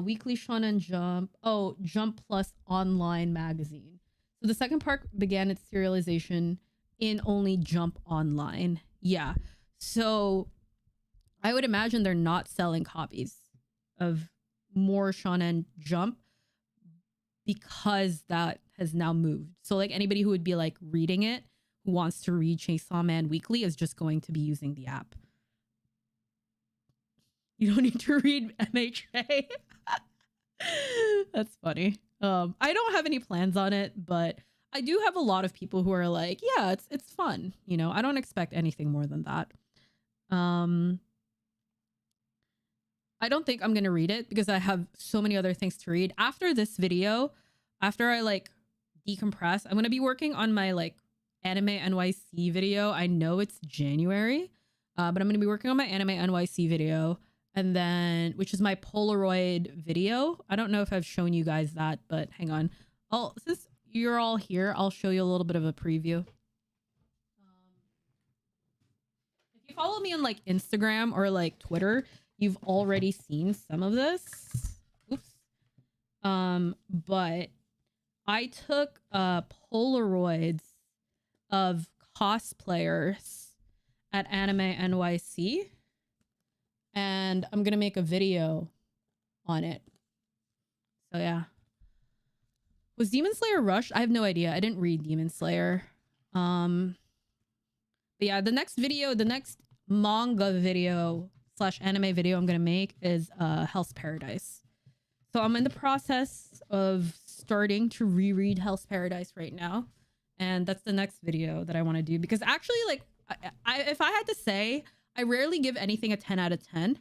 Weekly Shonen Jump. Oh, Jump Plus online magazine. So the second part began its serialization in only Jump Online. Yeah. So I would imagine they're not selling copies of more Shonen Jump because that has now moved. So like anybody who would be like reading it, who wants to read Chainsaw Man weekly, is just going to be using the app. You don't need to read MHA. That's funny. I don't have any plans on it, but I do have a lot of people who are like, yeah, it's fun. You know, I don't expect anything more than that. I don't think I'm gonna read it because I have so many other things to read. After this video, after I like decompress, I'm gonna be working on my like anime NYC video. I know it's January, but I'm gonna be working on my anime NYC video, and then which is my Polaroid video. I don't know if I've shown you guys that, but hang on. Since you're all here, I'll show you a little bit of a preview. If you follow me on like Instagram or like Twitter, you've already seen some of this. Oops. But I took Polaroids of cosplayers at Anime NYC, and I'm gonna make a video on it. So yeah. Was Demon Slayer rushed? I have no idea. I didn't read Demon Slayer. But yeah, the next manga video / anime video I'm gonna make is Hell's Paradise. So I'm in the process of starting to reread Hell's Paradise right now, and that's the next video that I want to do, because actually, like, if I had to say, I rarely give anything a 10 out of 10,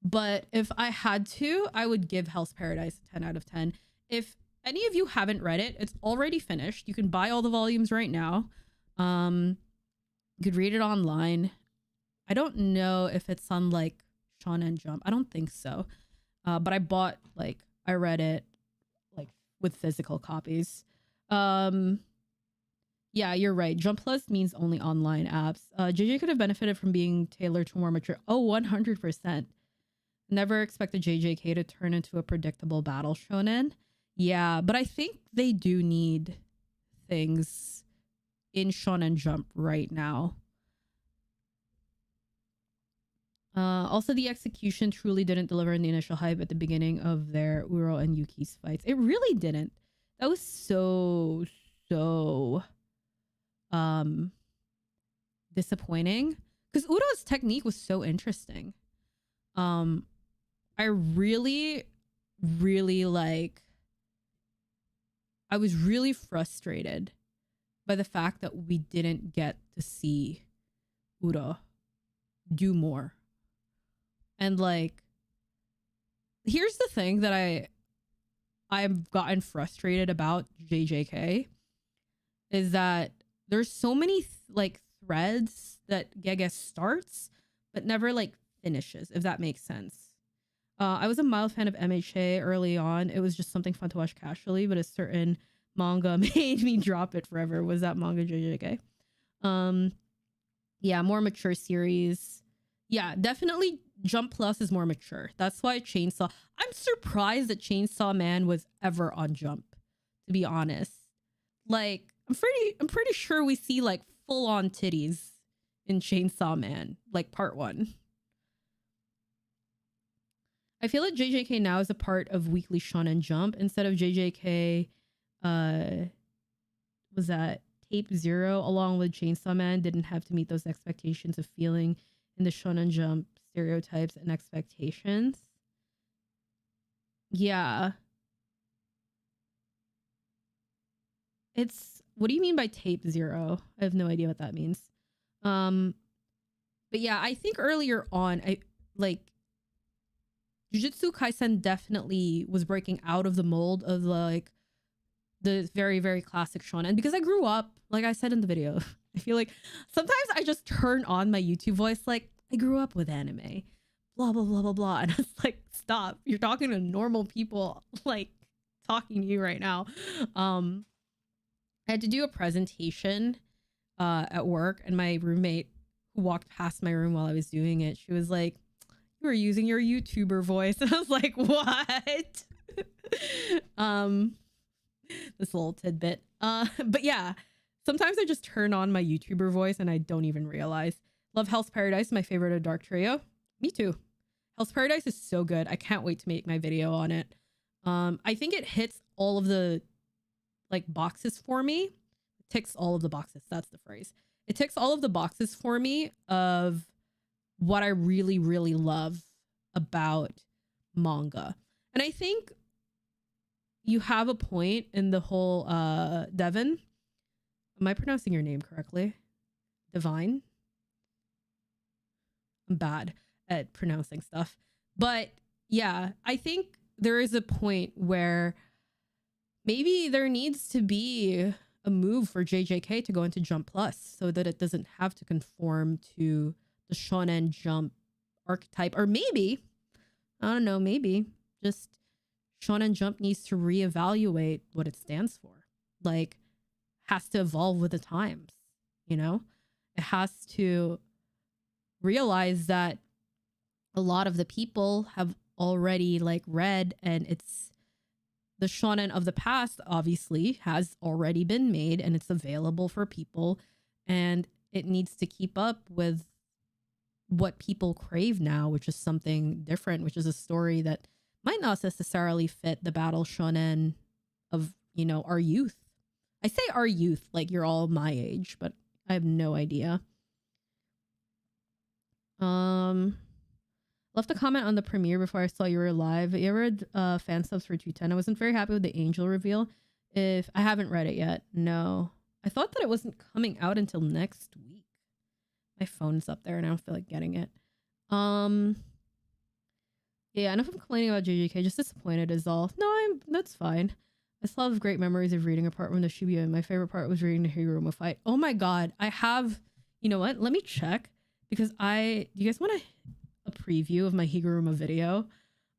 but if I had to, I would give Hell's Paradise a 10 out of 10. If any of you haven't read it, it's already finished. You can buy all the volumes right now. You could read it online. I don't know if it's on like Shonen Jump. I don't think so. But I read it like with physical copies. Yeah, you're right. Jump Plus means only online apps. JJ could have benefited from being tailored to more mature. Oh, 100%. Never expected JJK to turn into a predictable battle shonen. Yeah, but I think they do need things in Shonen Jump right now. Also, the execution truly didn't deliver in the initial hype at the beginning of their Uro and Yuki's fights. It really didn't. That was so disappointing, because Uro's technique was so interesting. I really like, I was really frustrated by the fact that we didn't get to see Uro do more. And like, here's the thing that I've gotten frustrated about JJK is that there's so many like threads that Gege starts but never like finishes, if that makes sense. I was a mild fan of MHA early on. It was just something fun to watch casually, but a certain manga made me drop it forever. Was that manga JJK? Yeah, more mature series. Yeah, definitely Jump Plus is more mature. That's why Chainsaw... I'm surprised that Chainsaw Man was ever on Jump, to be honest. Like, I'm pretty sure we see like full-on titties in Chainsaw Man, like part 1. I feel like JJK now is a part of Weekly Shonen Jump instead of JJK. Was that Tape 0 along with Chainsaw Man didn't have to meet those expectations of feeling in the Shonen Jump stereotypes and expectations. Yeah. It's, what do you mean by Tape 0? I have no idea what that means. But yeah, I think earlier on, Jujutsu Kaisen definitely was breaking out of the mold of like the very, very classic shonen, because I grew up, like I said in the video, I feel like sometimes I just turn on my YouTube voice like, I grew up with anime, blah, blah, blah, blah, blah. And it's like, stop. You're talking to normal people, like talking to you right now. I had to do a presentation at work, and my roommate who walked past my room while I was doing it, she was like, you were using your YouTuber voice. And I was like, what? This little tidbit. But yeah, sometimes I just turn on my YouTuber voice and I don't even realize. Love Hell's Paradise, my favorite of Dark Trio. Me too. Hell's Paradise is so good. I can't wait to make my video on it. I think it hits all of the like boxes for me. It ticks all of the boxes. That's the phrase. It ticks all of the boxes for me of what I really, really love about manga. And I think you have a point in the whole Devin. Am I pronouncing your name correctly? Divine? I'm bad at pronouncing stuff. But yeah, I think there is a point where maybe there needs to be a move for JJK to go into Jump Plus so that it doesn't have to conform to the Shonen Jump archetype. Or maybe, I don't know, maybe just Shonen Jump needs to reevaluate what it stands for. Like, has to evolve with the times, you know? It has to realize that a lot of the people have already like read, and it's the shonen of the past obviously has already been made and it's available for people, and it needs to keep up with what people crave now, which is something different, which is a story that might not necessarily fit the battle shonen of, you know, our youth. I say our youth like you're all my age, but I have no idea. Left a comment on the premiere before I saw you were live. You ever read fan subs for 210? I wasn't very happy with the angel reveal. If I haven't read it yet, no. I thought that it wasn't coming out until next week. My phone's up there and I don't feel like getting it. Yeah, enough of complaining about JJK. Just disappointed is all. No, that's fine. I still have great memories of reading apart from the Shibuya, and my favorite part was reading the Higuruma fight. Oh my god, I have. You know what? Let me check because do you guys want a preview of my Higuruma video?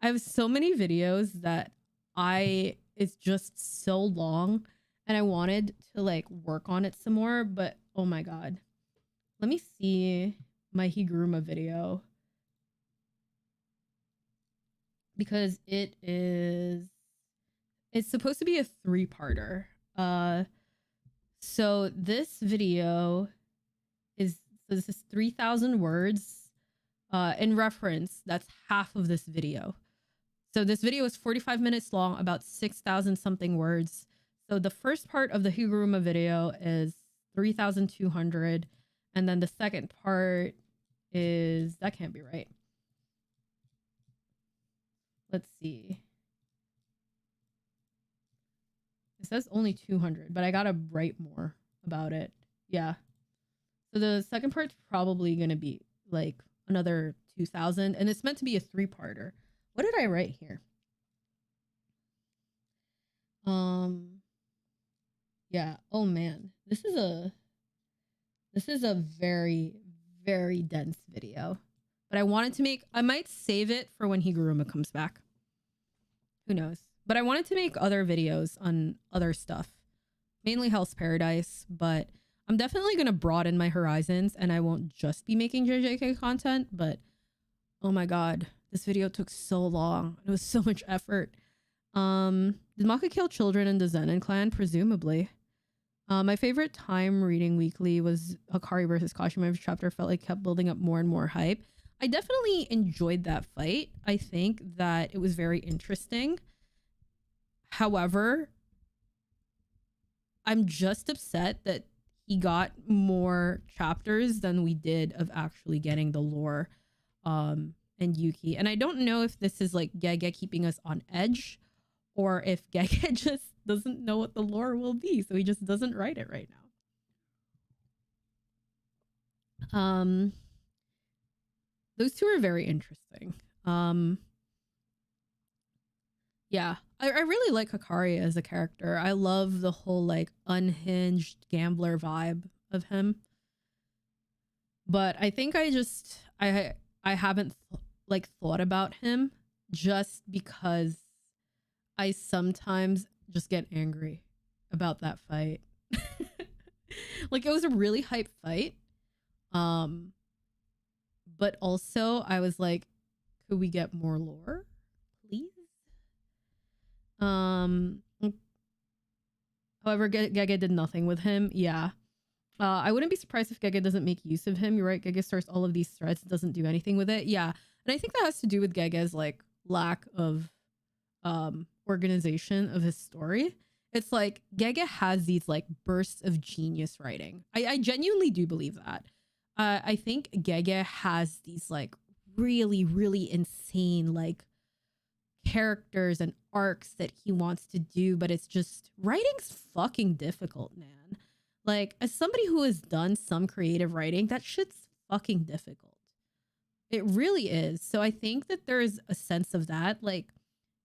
I have so many videos that it's just so long, and I wanted to like work on it some more. But oh my god, let me see my Higuruma video because it's supposed to be a 3-parter. So this video this is 3,000 words. In reference, that's half of this video. So this video is 45 minutes long, about 6,000 something words. So the first part of the Higuruma video is 3,200. And then the second part is, that can't be right. Let's see. It says only 200, but I gotta write more about it. Yeah. So the second part's probably gonna be like another 2,000, and it's meant to be a 3-parter. What did I write here? Yeah. Oh man, this is a very, very dense video. But I might save it for when Higuruma comes back. Who knows? But I wanted to make other videos on other stuff, mainly Hell's Paradise, but I'm definitely going to broaden my horizons, and I won't just be making JJK content. But oh my god, this video took so long. It was so much effort. Did Maka kill children in the Zenin clan? Presumably. My favorite time reading weekly was Hikari versus Kashima. Every chapter felt like kept building up more and more hype. I definitely enjoyed that fight. I think that it was very interesting. However, I'm just upset that he got more chapters than we did of actually getting the lore and Yuki. And I don't know if this is like Gege keeping us on edge, or if Gege just doesn't know what the lore will be, so he just doesn't write it right now. Those two are very interesting. Yeah, I really like Hikari as a character. I love the whole like unhinged gambler vibe of him. But I think I haven't like thought about him just because I sometimes just get angry about that fight. Like, it was a really hype fight. But also I was like, could we get more lore, please? However, Gege did nothing with him. Yeah. I wouldn't be surprised if Gege doesn't make use of him. You're right. Gege starts all of these threads, doesn't do anything with it. Yeah. And I think that has to do with Gege's like lack of organization of his story. It's like Gege has these like bursts of genius writing. I genuinely do believe that. I think Gege has these like really, really insane like characters and arcs that he wants to do, but it's just writing's fucking difficult, man. Like, as somebody who has done some creative writing, that shit's fucking difficult. It really is. So I think that there's a sense of that. Like,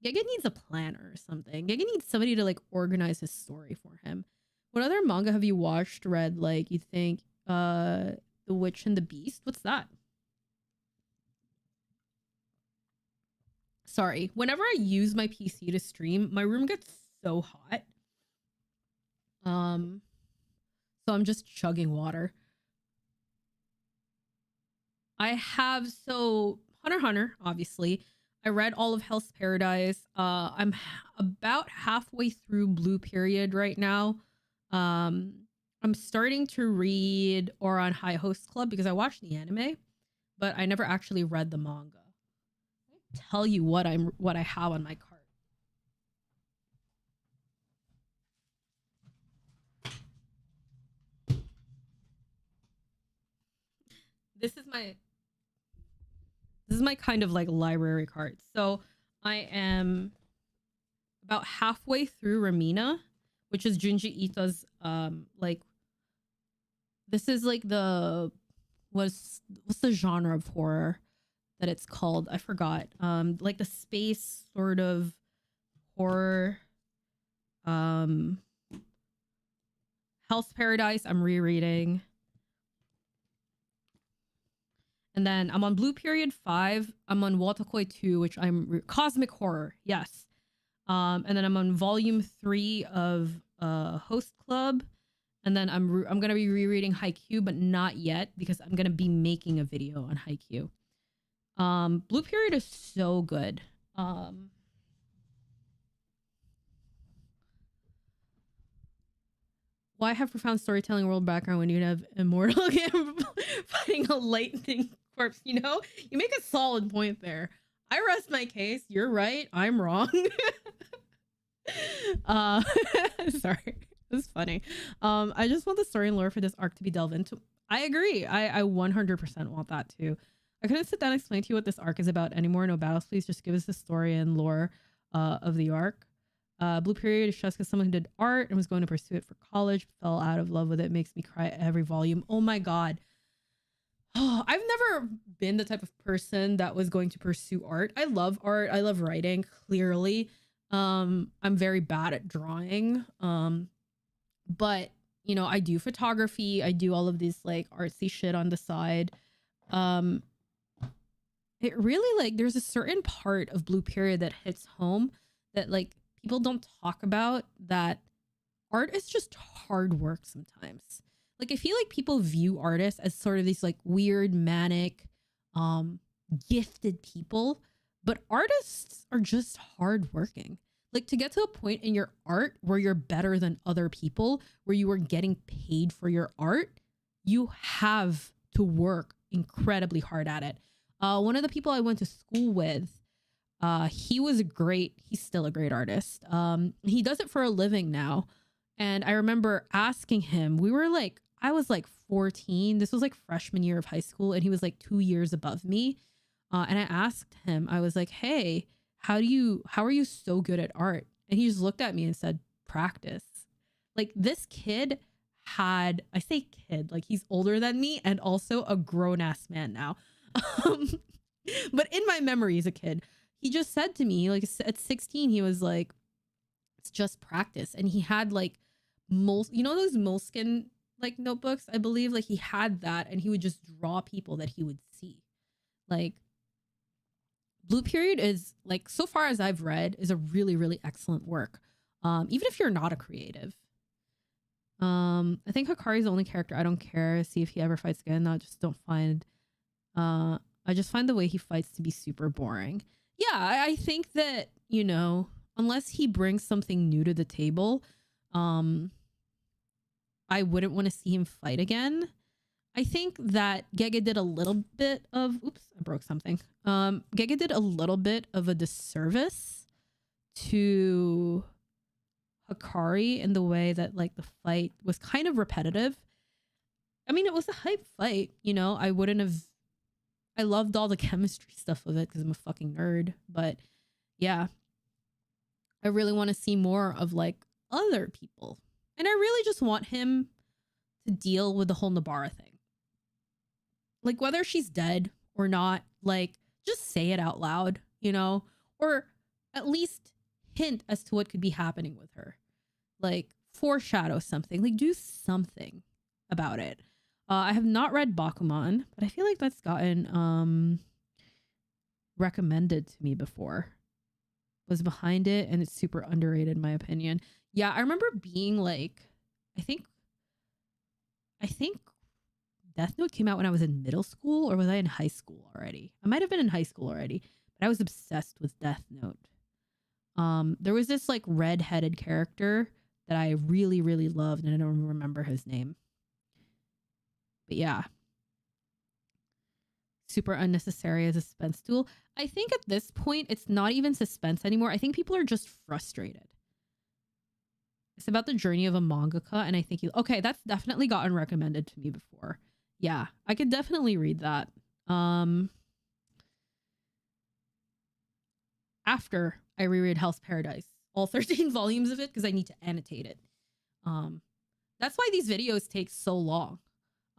Gege needs a planner or something. Gege needs somebody to like organize his story for him. What other manga have you watched, read, like you think The Witch and the Beast? What's that? Sorry. Whenever I use my PC to stream, my room gets so hot. So I'm just chugging water. I have, so Hunter x Hunter, obviously. I read all of Hell's Paradise. I'm about halfway through Blue Period right now. I'm starting to read Ouran High Host Club because I watched the anime, but I never actually read the manga. I'll tell you what I have on my cart. This is my kind of like library card. So I am about halfway through Ramina, which is Junji Ito's like, this is like the what's the genre of horror that it's called? I forgot. Like the space sort of horror. Hell's Paradise I'm rereading. And then I'm on Blue Period 5. I'm on Watakoi 2, which I'm Cosmic Horror. Yes. And then I'm on Volume 3 of Host Club. And then I'm going to be rereading Haikyuu, but not yet because I'm going to be making a video on Haikyuu. Blue Period is so good. Why have profound storytelling world background when you have immortal game fighting a lightning corpse? You know, you make a solid point there. I rest my case. You're right. I'm wrong. Sorry. This is funny. I just want the story and lore for this arc to be delved into. I agree. I 100% want that too. I couldn't sit down and explain to you what this arc is about anymore. No battles, please. Just give us the story and lore of the arc. Blue Period is just because someone who did art and was going to pursue it for college, fell out of love with it, makes me cry every volume. Oh my god. Oh, I've never been the type of person that was going to pursue art. I love art. I love writing, clearly. I'm very bad at drawing. But you know, I do photography. I do all of these like artsy shit on the side. It really, like, there's a certain part of Blue Period that hits home that like people don't talk about, that art is just hard work sometimes. Like, I feel like people view artists as sort of these like weird, manic, gifted people, but artists are just hardworking. Like, to get to a point in your art where you're better than other people, where you are getting paid for your art, you have to work incredibly hard at it. One of the people I went to school with, he was he's still a great artist. He does it for a living now. And I remember asking him, I was like 14. This was like freshman year of high school. And he was like 2 years above me. And I asked him, I was like, hey, how are you so good at art? And he just looked at me and said, practice. Like, this kid I say kid, like he's older than me and also a grown ass man now. But in my memory, he's a kid. He just said to me, like, at 16, he was like, it's just practice. And he had like those Moleskine like notebooks, I believe, like he had that, and he would just draw people that he would see. Like, Blue Period is, like, so far as I've read, is a really, really excellent work. Even if you're not a creative. I think Hikari's the only character I don't care see if he ever fights again. I just don't find I just find the way he fights to be super boring. Yeah, I think that, you know, unless he brings something new to the table, I wouldn't want to see him fight again. I think that Gege did a little bit of, oops, I broke something. Gege did a little bit of a disservice to Hikari in the way that like the fight was kind of repetitive. I mean, it was a hype fight, you know. I loved all the chemistry stuff of it because I'm a fucking nerd. But yeah, I really want to see more of like other people. And I really just want him to deal with the whole Nobara thing. Like whether she's dead or not, like just say it out loud, you know, or at least hint as to what could be happening with her. Like foreshadow something, like do something about it. I have not read Bakuman, but I feel like that's gotten recommended to me before. Was behind it and it's super underrated in my opinion. Yeah, I remember being like, I think Death Note came out when I was in middle school, or was I in high school already? I might have been in high school already, but I was obsessed with Death Note. There was this like red-headed character that I really, really loved, and I don't remember his name. But yeah. Super unnecessary as a suspense tool. I think at this point, it's not even suspense anymore. I think people are just frustrated. It's about the journey of a mangaka, and I think okay, that's definitely gotten recommended to me before. Yeah, I could definitely read that. After I reread Hell's Paradise, all 13 volumes of it, because I need to annotate it. That's why these videos take so long.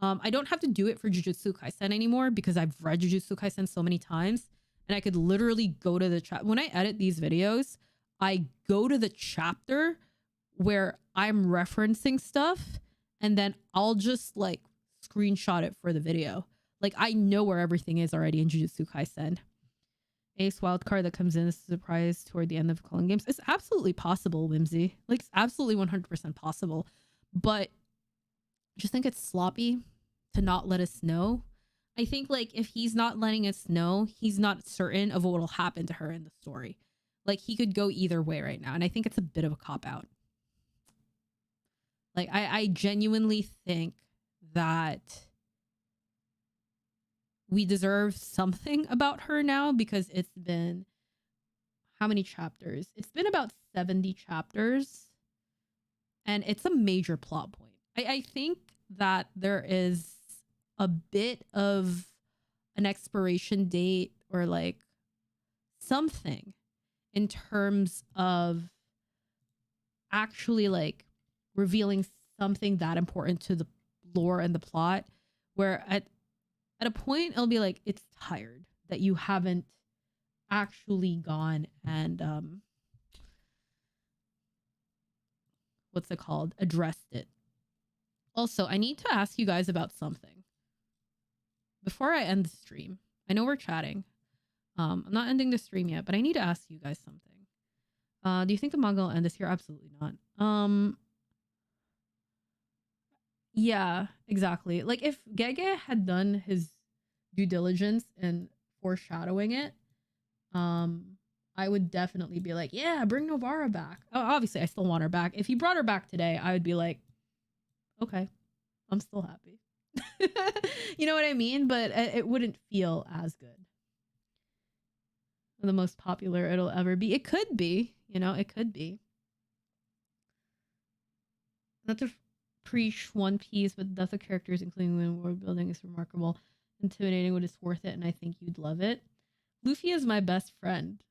I don't have to do it for Jujutsu Kaisen anymore because I've read Jujutsu Kaisen so many times, and I could literally go to the chat. When I edit these videos, I go to the chapter where I'm referencing stuff, and then I'll just like screenshot it for the video. Like I know where everything is already in Jujutsu Kaisen. Ace wildcard that comes in as a surprise toward the end of Culling Games. It's absolutely possible, Whimsy. Like it's absolutely 100% possible. But I just think it's sloppy to not let us know. I think like if he's not letting us know, he's not certain of what will happen to her in the story. Like he could go either way right now. And I think it's a bit of a cop-out. Like I genuinely think that we deserve something about her now because it's been how many chapters? It's been about 70 chapters and it's a major plot point. I think that there is a bit of an expiration date or like something in terms of actually like revealing something that important to the lore and the plot, where at a point it'll be like it's tired that you haven't actually gone and what's it called, addressed it. Also, I need to ask you guys about something before I end the stream. I know we're chatting. I'm not ending the stream yet, but I need to ask you guys something. Do you think the manga will end this year? Absolutely not. Yeah, exactly. Like if Gege had done his due diligence in foreshadowing it, I would definitely be like, yeah, bring Nobara back. Oh, obviously I still want her back. If he brought her back today, I would be like, okay, I'm still happy. You know what I mean? But it wouldn't feel as good. The most popular it'll ever be. It could be, you know, it could be. Not to preach One Piece, but the depth of characters, including when world building, is remarkable, intimidating, but it's worth it, and I think you'd love it. Luffy is my best friend.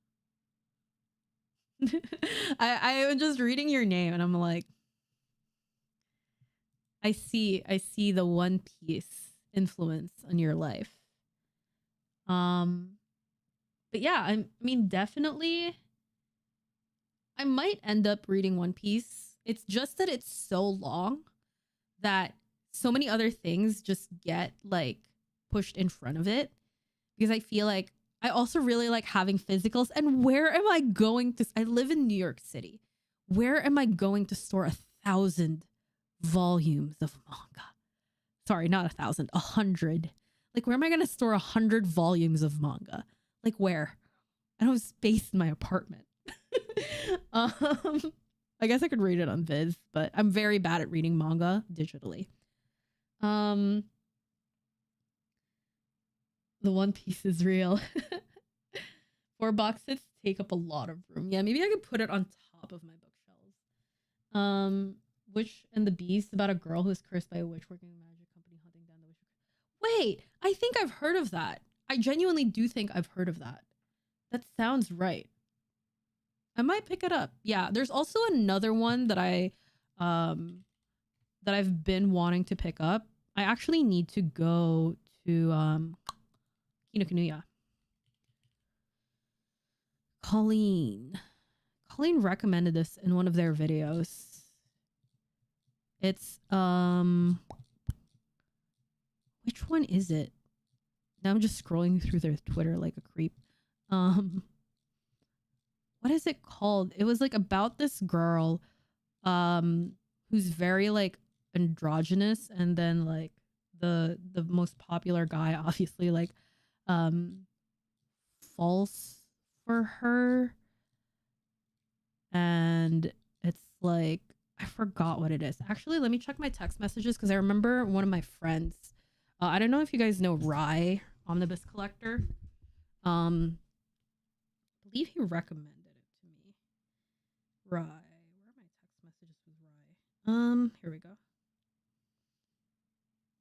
I am just reading your name, and I'm like, I see the One Piece influence on your life. But yeah, I mean, definitely, I might end up reading One Piece. It's just that it's so long that so many other things just get like pushed in front of it, because I feel like I also really like having physicals. And where am I going to? I live in New York City. Where am I going to store 1,000 volumes of manga? Sorry, not 1,000, 100. Like, where am I going to store 100 volumes of manga? Like, where? I don't have space in my apartment. I guess I could read it on Viz, but I'm very bad at reading manga digitally. The One Piece is real. 4 boxes take up a lot of room. Yeah, maybe I could put it on top of my bookshelves. Witch and the Beast, about a girl who is cursed by a witch working in a magic company hunting down the witch. Wait, I think I've heard of that. I genuinely do think I've heard of that. That sounds right. I might pick it up. Yeah, there's also another one that I've been wanting to pick up. I actually need to go to Kinokuniya. Colleen recommended this in one of their videos. It's which one is it? Now I'm just scrolling through their Twitter like a creep. What is it called? It was like about this girl who's very like androgynous, and then like the most popular guy obviously like falls for her, and it's like I forgot what it is. Actually, let me check my text messages because I remember one of my friends. I don't know if you guys know Rai, Omnibus Collector. I believe he recommended it to me. Rai. Where are my text messages with Rai? Here we go.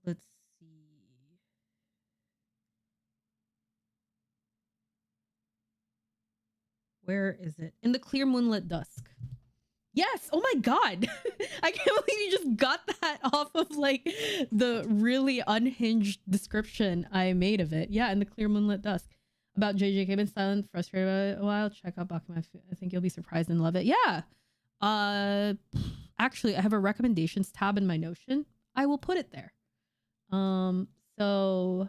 Let's see. Where is it? In the clear moonlit dusk. Yes. Oh my god. I can't believe you just got that off of like the really unhinged description I made of it. Yeah, in the clear moonlit dusk. About JJK, been silent, frustrated about it a while. Check out Bakuma. I think you'll be surprised and love it. Yeah. Actually, I have a recommendations tab in my Notion. I will put it there. So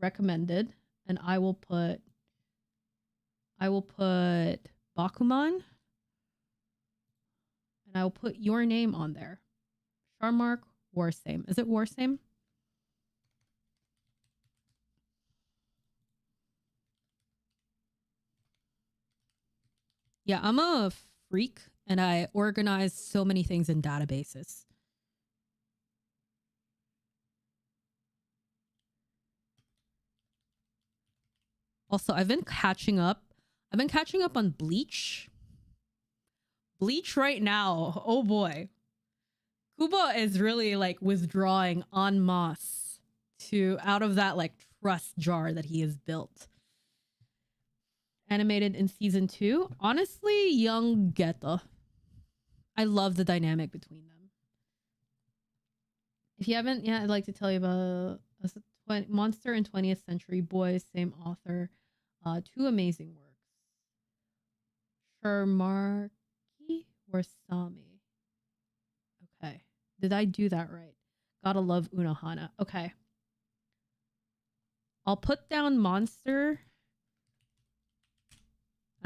recommended, and I will put Bakuman. And I'll put your name on there. Sharmark Warsame. Is it Warsame? Yeah, I'm a freak and I organize so many things in databases. Also, I've been catching up on Bleach. Bleach right now. Oh boy. Kuba is really like withdrawing en masse out of that like trust jar that he has built. Animated in season 2. Honestly, young Geta. I love the dynamic between them. If you haven't, yeah, I'd like to tell you about Monster and 20th Century Boys, same author. 2 amazing works. Sharmarki or Sami? Okay. Did I do that right? Gotta love Unohana. Okay. I'll put down Monster.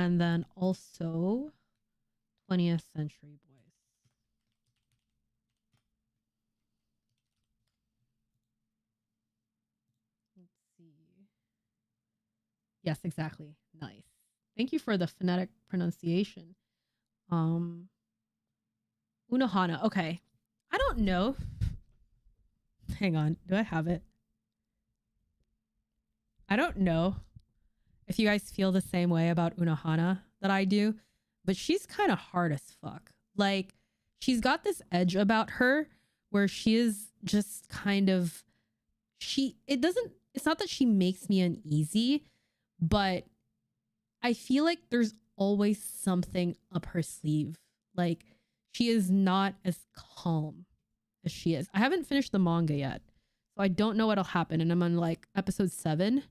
And then also 20th Century Boys. Let's see. Yes, exactly. Nice. Thank you for the phonetic pronunciation. Unohana. Okay. I don't know. Hang on. Do I have it? I don't know if you guys feel the same way about Unohana that I do, but she's kind of hard as fuck. Like, she's got this edge about her where she is just kind of it's not that she makes me uneasy, but I feel like there's always something up her sleeve. Like, she is not as calm as she is. I haven't finished the manga yet, so I don't know what'll happen, and I'm on like episode 7.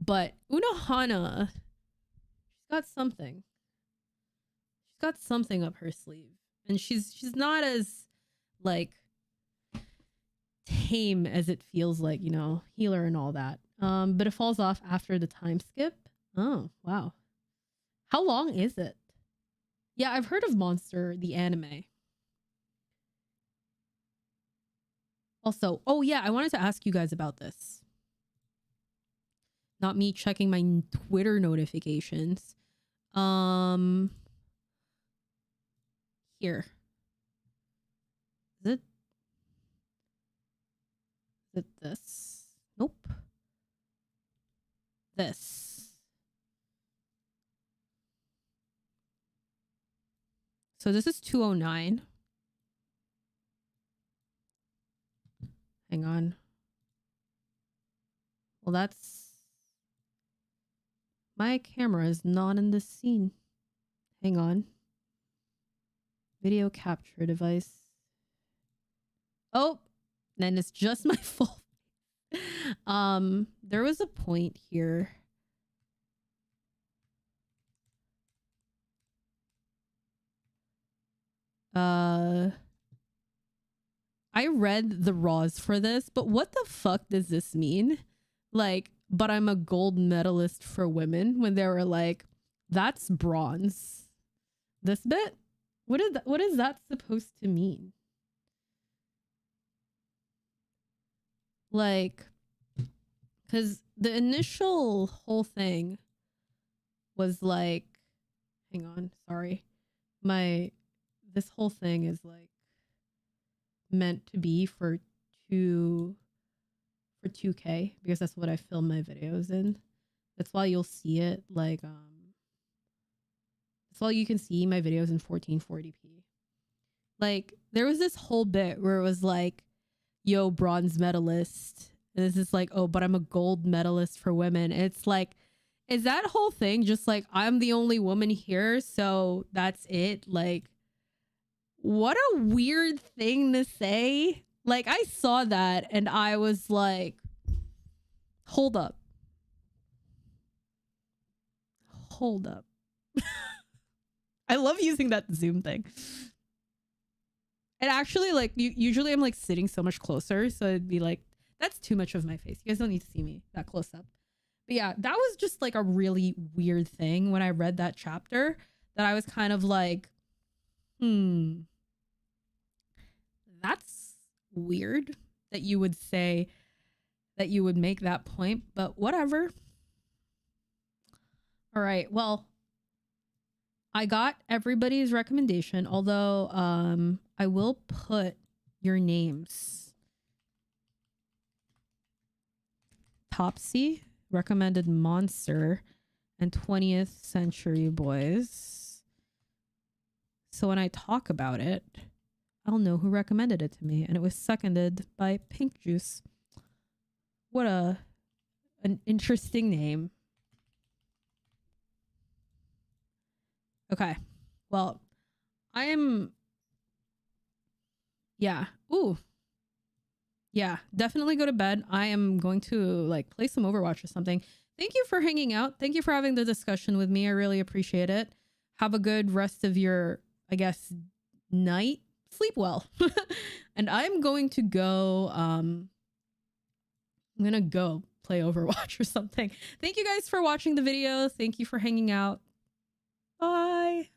But Unohana, she's got something. She's got something up her sleeve, and she's not as like tame as it feels like, you know, healer and all that. But it falls off after the time skip. Oh, wow. How long is it? Yeah, I've heard of Monster, the anime. Also, oh yeah, I wanted to ask you guys about this. Not me checking my Twitter notifications. Here. Is Is it this? Nope. This. So this is 209. Hang on. Well, that's... My camera is not in this scene. Hang on. Video capture device. Oh, then it's just my full. There was a point here. I read the raws for this, but what the fuck does this mean? Like, but I'm a gold medalist for women, when they were like, that's bronze. This bit? What is that supposed to mean? Like, because the initial whole thing was like, hang on, sorry. This whole thing is like meant to be for 2K, because that's what I film my videos in. That's why you'll see it like that's why you can see my videos in 1440p. Like, there was this whole bit where it was like, yo, bronze medalist, and this is like, oh, but I'm a gold medalist for women. It's like, is that whole thing just like, I'm the only woman here, so that's it? Like, what a weird thing to say. Like, I saw that and I was like, hold up. Hold up. I love using that Zoom thing. And actually, like, usually I'm like sitting so much closer, so it'd be like, that's too much of my face. You guys don't need to see me that close up. But yeah, that was just like a really weird thing when I read that chapter, that I was kind of like, that's weird that you would say that, you would make that point, but whatever. All right, well, I got everybody's recommendation, although I will put your names. Topsy recommended Monster and 20th Century Boys. So when I talk about it, I'll know who recommended it to me, and it was seconded by Pink Juice. What an interesting name. Okay, well, yeah. Ooh. Yeah, definitely go to bed. I am going to like play some Overwatch or something. Thank you for hanging out. Thank you for having the discussion with me. I really appreciate it. Have a good rest of your, I guess, night. Sleep well. And I'm going to go, I'm going to go play Overwatch or something. Thank you guys for watching the video. Thank you for hanging out. Bye.